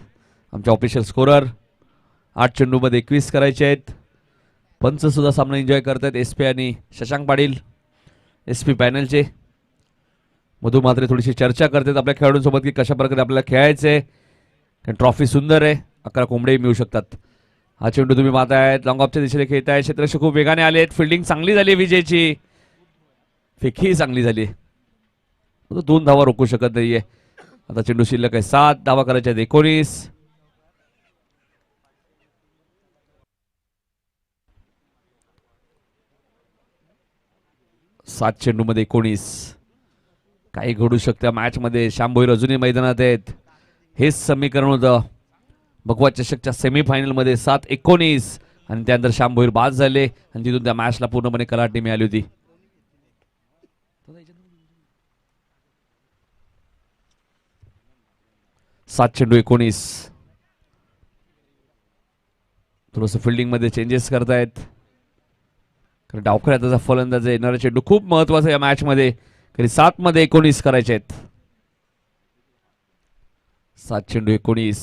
आमचे ऑफिशियल स्कोरर. 8 चेंडू मध्ये 21 करायचे आहेत. पंच सुद्धा सामना एन्जॉय करतायत, एसपी आणि शशांक पाटील एसपी पॅनलचे. मधु म्हात्रे थोडीशी चर्चा करतात आपल्या खेळाडूंसोबत की कशा प्रकारे आपल्याला खेळायचंय. ट्रॉफी सुंदर आहे, 11 कोंबडेही मिळू शकतात. हा चेंडू तुम्ही पाहतायत लॉंग ऑफच्या दिशेने खेळताय. क्षेत्ररक्षक खूप वेगाने आलेत. फिल्डिंग चांगली झाली विजयची, फेकी चांगली झाली. 2 धावा रोखू शकत नाहीये. आता चेंडू शिल्लक आहे 7 धावा करायच्या आहेत 19. 7 चेंडूमध्ये 19. काही घडू शकतं मॅच मध्ये. श्याम भोईर अजूनही मैदानात आहेत. हेच समीकरण होतं भगवा चषकच्या सेमीफायनल मध्ये. 7-19 आणि त्यानंतर श्याम भोईर बाद झाले आणि तिथून त्या मॅचला पूर्णपणे कलाटणी मिळाली होती. 7 चेंडू 19. थोडंसं फिल्डिंग मध्ये चेंजेस करतायत कारण डावखऱ्यात त्याचा फलंदाज येणारा चेंडू खूप महत्वाचा या मॅच मध्ये. तरी 7 मध्ये 19 करायचे आहेत. 7 चेंडू 19.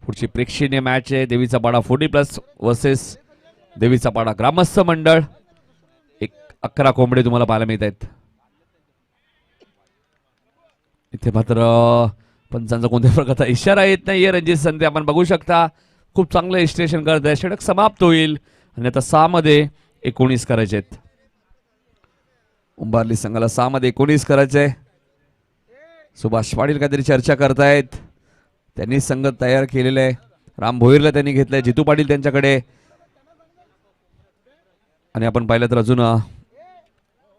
पुढची प्रेक्षणीय मॅच आहे देवीचा पाडा 40+ वर्सेस देवीचा पाडा ग्रामस्थ मंडळ. 11 कोंबडे तुम्हाला पाहायला मिळत आहेत. इथे मात्र पंचांचा कोणत्या प्रकारचा इशारा येत नाहीये. रणजित संते आपण बघू शकता खूप चांगलं इस्टेशन करत आहे. षटक समाप्त होईल आणि आता 6 मध्ये 19 करायचे आहेत. उंबारली संघाला 6 मध्ये 19 करायचे. सुभाष पाटील काहीतरी चर्चा करतायत. त्यांनी संघ तयार केलेला आहे. राम भोईरला त्यांनी घेतलंय. जितू पाटील त्यांच्याकडे. आणि आपण पाहिलं तर अजून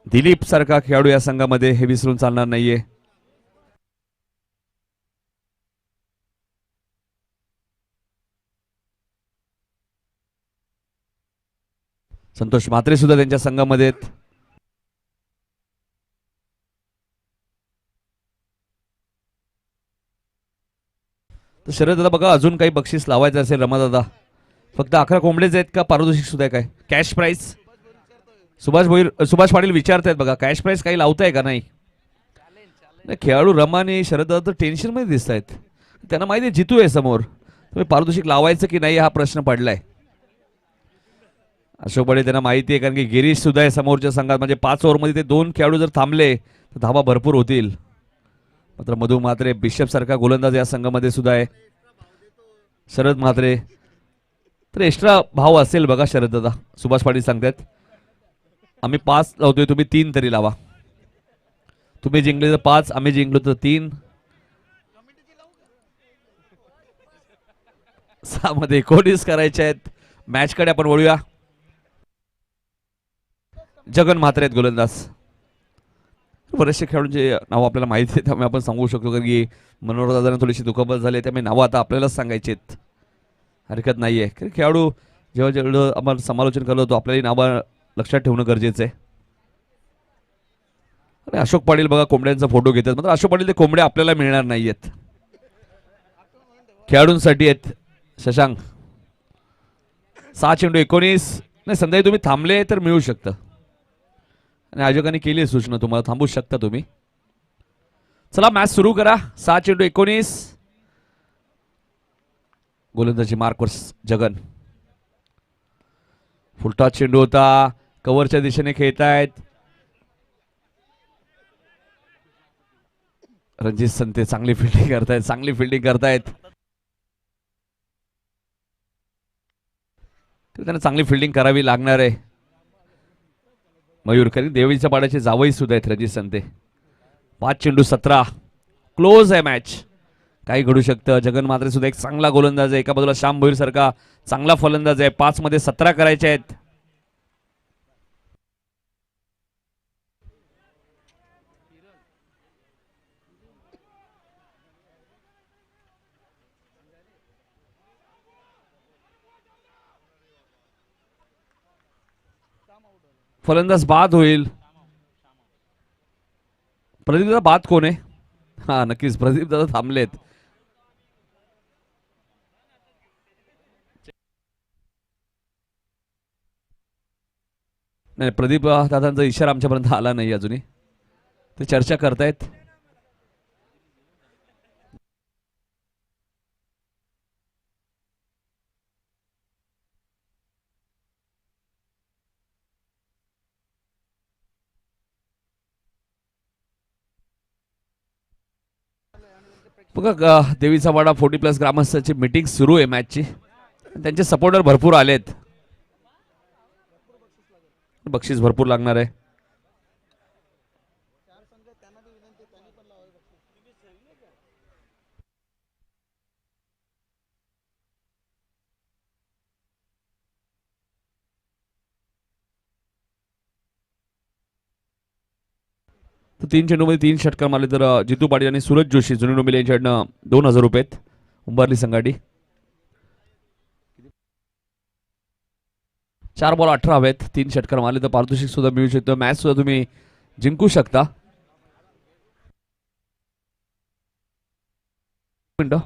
दिलीप सारखा खेळाडू या संघामध्ये हे विसरून चालणार नाहीये. संतोष म्हात्रे सुद्धा त्यांच्या संघामध्ये आहेत. तर शरद दादा बघा अजून काही बक्षीस लावायचं असेल रमादादा फक्त 11 कोंबडेच आहेत का पारितोषिक सुद्धा आहे काय कॅश प्राइस? सुभाष पाटील विचारतायत बघा कॅश प्राइस काही लावताय का नाही? खेळाडू रमाने शरद दादा तर टेन्शन मध्ये दिसत आहेत. त्यांना माहिती आहे जितू आहे समोर. तुम्ही पारितोषिक लावायचं की नाही हा प्रश्न पडलाय. अशोक बडे त्यांना माहिती आहे कारण की गिरीश सुद्धा आहे समोरच्या संघात. म्हणजे 5 ओव्हरमध्ये ते 2 खेळाडू जर थांबले तर धावा भरपूर होतील. मात्र मधु म्हात्रे बिशप सारखा गोलंदाज या संघामध्ये सुद्धा आहे. शरद म्हात्रे तर एक्स्ट्रा भाव असेल बघा शरद दादा. सुभाष पाटील सांगतात आम्ही 5 लावतोय तुम्ही 3 तरी लावा. तुम्ही जिंकले तर 5 आम्ही जिंकलो तर 3. 6 मध्ये 19 करायचे आहेत. मॅच कडे आपण वळूया. जगन म्हात्रे आहेत गोलंदाज. बरेचसे खेळाडूंचे नाव आपल्याला माहिती आहे त्यामुळे आपण सांगू शकतो कारण की मनोहर दादांना थोडीशी दुखापत झाली त्यामुळे नावं आता आपल्यालाच सांगायची आहेत. हरकत नाहीये. खेळाडू जेव्हा जेवढं आपण समालोचन करत होतो आपल्याला नावं लक्षात ठेवणं गरजेचं आहे. आणि अशोक पाटील बघा कोंबड्यांचा फोटो घेतात. मात्र अशोक पाटील ते कोंबडे आपल्याला मिळणार नाहीयेत. खेळाडूंसाठी आहेत. शशांक 6 चेंडू 19. नाही संध्याकाळी तुम्ही थांबले तर मिळू शकतं. आणि आयोजकांनी केली सूचना तुम्हाला थांबू शकता तुम्ही. चला मॅच सुरू करा. 6 चेंडू 19. गोलंदाजी मार्कवर जगन. फुलटा चेंडू होता. कव्हरच्या दिशेने खेळतायत रणजित संते. चांगली फिल्डिंग करतायत. त्यांना चांगली फिल्डिंग करावी लागणार आहे. मयूर करी देवीच्या पाड्याचे जावई सुद्धा आहेत रणजित संते. 5 चेंडू 17. क्लोज आहे मॅच. काही घडू शकतं. जगन म्हात्रे सुद्धा एक चांगला गोलंदाज आहे. एका बाजूला श्याम भोईर सारखा चांगला फलंदाज आहे. 5 मध्ये 17 करायचे आहेत. फलंदाज बाद होईल. प्रदीप दादा बाद कोण आहे? हा नक्कीच प्रदीप दादा थांबलेत. नाही प्रदीप दादांचा इशारा आमच्यापर्यंत आला नाही अजूनही. ते चर्चा करतायत. बघा देवीचा वाडा 40+ ग्रामस्थांची मीटिंग सुरू आहे मॅचची. त्यांचे सपोर्टर भरपूर आलेत. बक्षीस भरपूर लागणार आहे. तर 3 चेंडूमध्ये 3 षटकार मारले तर जितू पाटील आणि सूरज जोशी जुनी डोंबिवली यांच्याकडनं 2000 रुपये आहेत उंबरली संघाटी. 4 बॉल 18 हवेत, 3 षटकार मारले तर पारितोषिक सुद्धा मिळू शकतं. मॅच सुद्धा तुम्ही जिंकू शकता. मिनिटं.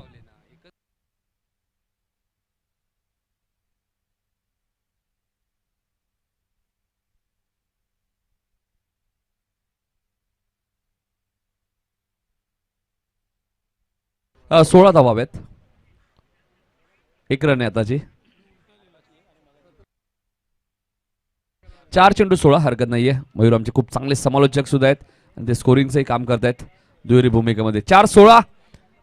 अ, 16 धावा हव्यात. 1 रन आहे आताची. 4 चेंडू 16 हरकत नाहीये. मयूर आमचे खूप चांगले समालोचक सुद्धा आहेत आणि ते स्कोरिंगचंही काम करतायत दुहेरी भूमिकेमध्ये. 4-16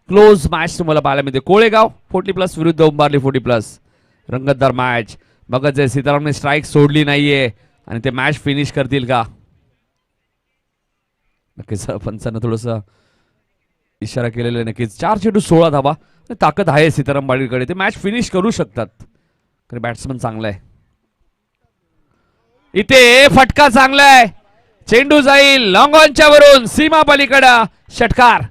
क्लोज मॅच तुम्हाला पाहायला मिळते. कोळेगाव 40+ विरुद्ध उंबारली 40+. रंगतदार मॅच. बघत जे सीतारामने स्ट्राईक सोडली नाहीये आणि ते मॅच फिनिश करतील का नक्कीच. पंचांना थोडस इशारा केलेला आहे नक्कीच. 4 चेंडू 16 धावा. ताकद आहे सीताराम बाडीकडे, ते मॅच फिनिश करू शकतात कारण बॅट्समन चांगला आहे. इथे फटका चांगला आहे. चेंडू जाईल लॉंग ऑनच्या वरून सीमा पलीकडे षटकार.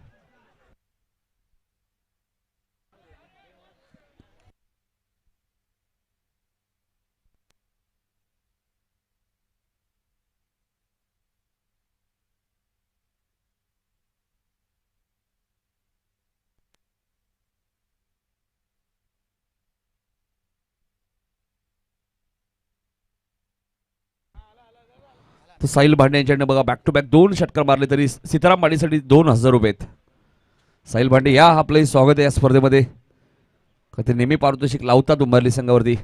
तर साहिल भांडे यांच्याकडनं बघा बॅक टू बॅक 2 षटकार मारले तरी सीताराम बाडीसाठी 2000 रुपये आहेत. साहिल भांडे या आपलंही स्वागत आहे या स्पर्धेमध्ये. ते नेहमी पारितोषिक लावतात उंबरली संघावरती.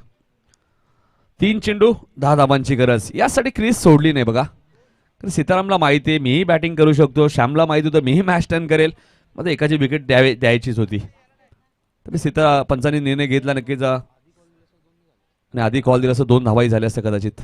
3 चेंडू 10 धावांची गरज. यासाठी क्रीज सोडली नाही बघा. तर सीतारामला माहिती आहे मीही बॅटिंग करू शकतो, श्यामला माहिती होतं मीही मॅच टर्न करेल, मग एकाची विकेट द्यायचीच होती. तर पंचांनी निर्णय घेतला नक्कीच आणि आधी कॉल दिला असं 2 धावाही झाल्या असत्या कदाचित.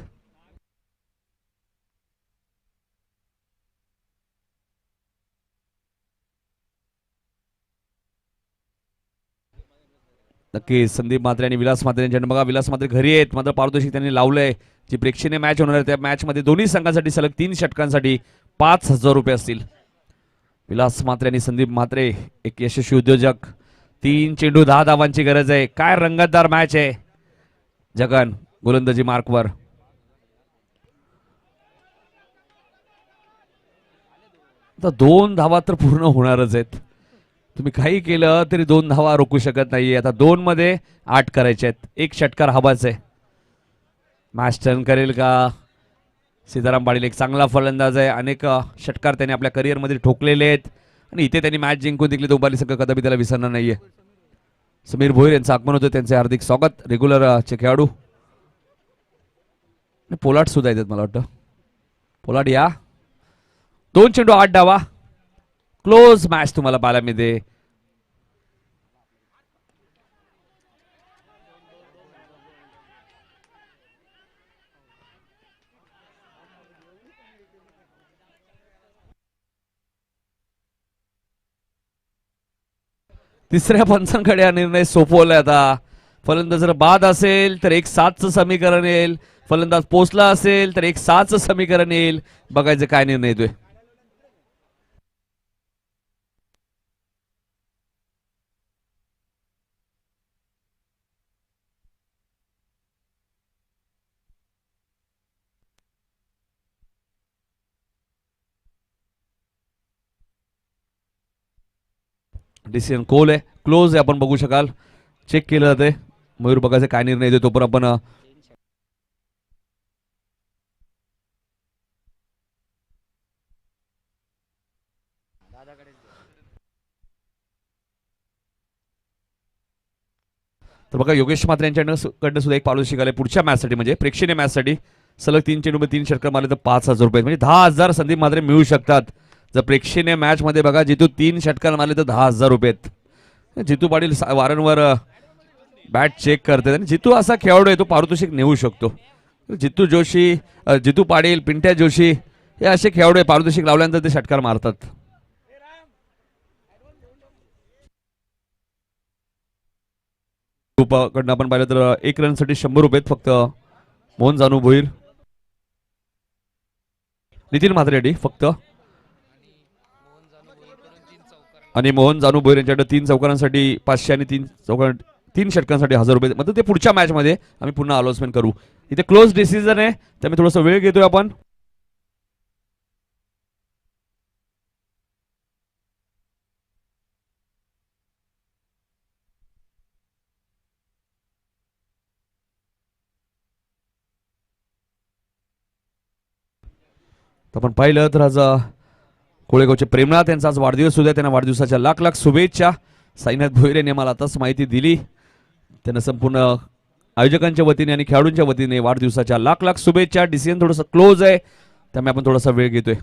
नक्की संदीप म्हात्रे आणि विलास म्हात्रे यांच्याकडे बघा. विलास म्हात्रे घरी आहेत मात्र पारितोषिक त्यांनी लावलंय. जी प्रेक्षणीय मॅच होणार आहे त्या मॅच मध्ये दोन्ही संघांसाठी सलग 3 षटकांसाठी 5000 रुपये असतील. विलास म्हात्रे आणि संदीप म्हात्रे एक यशस्वी उद्योजक. 3 चेंडू 10 धावांची गरज आहे. काय रंगतदार मॅच आहे. जगन गोलंदाजी मार्कवर. आता 2 धावा तर पूर्ण होणारच आहेत. तुम्ही काही केलं तरी 2 धावा रोखू शकत नाहीये. आता 2 मध्ये 8 करायचे आहेत. 1 षटकार हवाच आहे. मॅच टर्न करेल का. सीताराम पाटील एक चांगला फलंदाज आहे. अनेक षटकार त्यांनी आपल्या करिअरमध्ये ठोकलेले आहेत आणि इथे त्यांनी मॅच जिंकून दिली. उंबरली संघ कदापि त्याला विसरणार नाहीये. समीर भोईर यांचं आगमन होतं, त्यांचे हार्दिक स्वागत. रेग्युलर चे खेळाडू पोलाट सुद्धा येतात मला वाटतं. पोलाट या. 2 चेंडू 8 धावा. क्लोज मॅच तुम्हाला पाहायला मिळते. तिसऱ्या पंचांकडे हा निर्णय सोपवलाय. आता फलंदाज जर बाद असेल तर 1-7चं समीकरण येईल. फलंदाज पोचला असेल तर 1-6चं समीकरण येईल. बघायचं काय निर्णय येतोय. डिसिजन कोल आहे. क्लोज आहे. आपण बघू शकाल. चेक केलं जाते. मयूर बघायचं काय निर्णय देतो. पण आपण तर बघा योगेश म्हात्रे यांच्याकडनं सुद्धा एक पाऊल शिकायला पुढच्या मॅचसाठी म्हणजे प्रेक्षणीय मॅचसाठी सलग 3 चेंडू 3 षटकार मारले तर 5000 रुपये म्हणजे 10,000 संदीप म्हात्रे मिळू शकतात. जर प्रेक्षणीय मॅच मध्ये बघा जितू 3 षटकार मारले तर 10,000 रुपये. जितू पाटील वारंवार बॅट चेक करतात आणि जितू असा खेळाडू आहे तो पारितोषिक नेऊ शकतो. जितू जोशी, जितू पाटील, पिंट्या जोशी हे असे खेळाडू आहे पारितोषिक लावल्यानंतर ते षटकार मारतात. कडनं आपण पाहिलं तर 1 रनसाठी 100 रुपये फक्त. मोहन जानू भोईर, नितीन म्हात्रे फक्त आणि मोहन जानू भोईर यांच्याकडे 3 चौकारांसाठी 500 आणि 3 षटकांसाठी 1000 रुपये. म्हणजे ते पुढच्या मॅचमध्ये आम्ही पुन्हा अनाउन्समेंट करू. इथे क्लोज डिसिजन आहे, त्यामुळे थोडासा वेळ घेतोय आपण. आपण पाहिलं तर आज कोळेगावचे प्रेमनाथ यांचा आज वाढदिवस सुद्धा. त्यांना वाढदिवसाच्या लाख लाख शुभेच्छा. साईनाथ भोईर यांनी मला आताच माहिती दिली. त्यांना संपूर्ण आयोजकांच्या वतीने आणि खेळाडूंच्या वतीने वाढदिवसाच्या लाख लाख शुभेच्छा. डिसिजन थोडंसं क्लोज आहे, त्यामुळे आपण थोडासा वेळ घेतोय.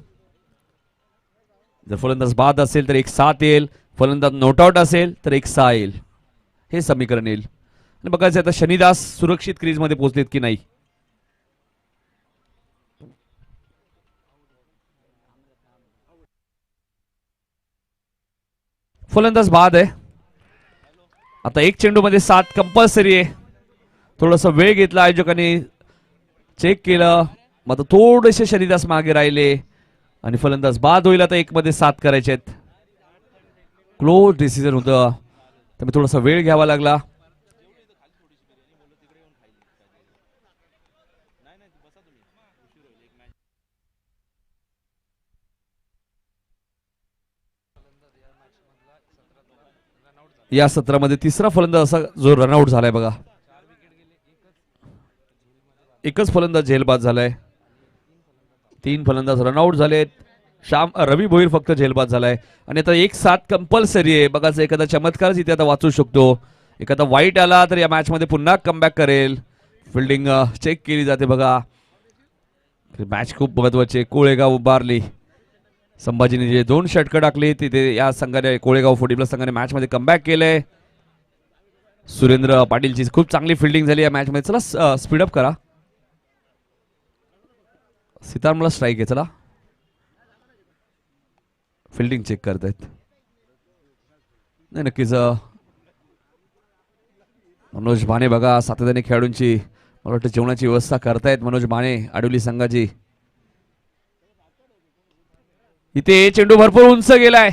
जर फलंदाज बाद असेल तर 1-7 येईल, फलंदाज नॉट आउट असेल तर 1-6 येईल. हे समीकरण येईल. आणि बघायचं आता शनिदास सुरक्षित क्रीजमध्ये पोहोचलेत की नाही. फलंदाज बाद आहे. आता 1 चेंडूमध्ये 7 कंपल्सरी आहे. थोडासा वेळ घेतला आयोजकांनी, चेक केलं. मग आता थोडेसे शनिदास मागे राहिले आणि फलंदाज बाद होईल. आता 1 मध्ये 7 करायचे आहेत. क्लोज डिसिजन होतं, त्यामुळे थोडासा वेळ घ्यावा लागला. या सत्रामध्ये तिसरा फलंदाज असा जो रनआउट झालाय बघा. एकच फलंदाज झेलबाद झालाय. 3 फलंदाज रनआउट झालेत. रवी भोईर फक्त झेलबाद झालाय. आणि आता 1-7 कंपल्सरी आहे. बघायचं एखादा चमत्कारच इथे आता वाचू शकतो. एखादा वाईट आला तर या मॅच मध्ये पुन्हा कमबॅक करेल. फिल्डिंग चेक केली जाते बघा. मॅच खूप महत्वाची. कोळेगाव उभारली. संभाजीने जे 2 षटकं टाकली तिथे या संघाने कोळेगाव 40+ संघाने मॅच मध्ये कमबॅक केलंय. सुरेंद्र पाटीलची खूप चांगली फिल्डिंग झाली या मॅच मध्ये. चला स्पीडअप करा. सितारमला स्ट्राईक आहे. चला फिल्डिंग चेक करतायत. नाही नक्कीच मनोज माने बघा सातत्याने खेळाडूंची मला वाटतं जेवणाची व्यवस्था करतायत मनोज माने आडवली संघाची. इथे चेंडू भरपूर उंच गेलाय.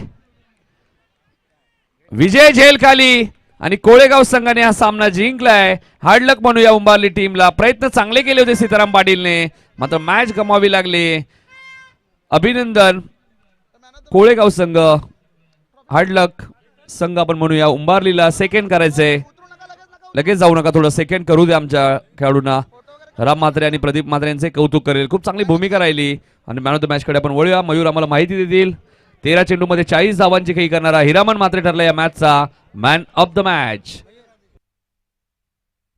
विजय झेल खाली आणि कोळेगाव संघाने हा सामना जिंकलाय. हार्ड लक म्हणूया उंबारली टीमला. प्रयत्न चांगले केले होते सीताराम पाटीलने, मात्र मॅच गमावी लागली. अभिनंदन कोळेगाव संघ. हार्ड लक संघ आपण म्हणूया. उंबारलीला सेकंड करायचंय. लगेच जाऊ नका, थोडं सेकंड करू द्या आमच्या खेळाडूंना. राम म्हात्रे आणि प्रदीप म्हात्रे यांचे कौतुक करेल. खूप चांगली भूमिका राहिली. आणि मॅन ऑफ द मॅच कडे आपण वळूया. मयूर आम्हाला माहिती देतील. 13 चेंडूमध्ये 40 धावांची खेळी करणारा हिरामन म्हात्रे ठरला या मॅचचा मॅन ऑफ द मॅच.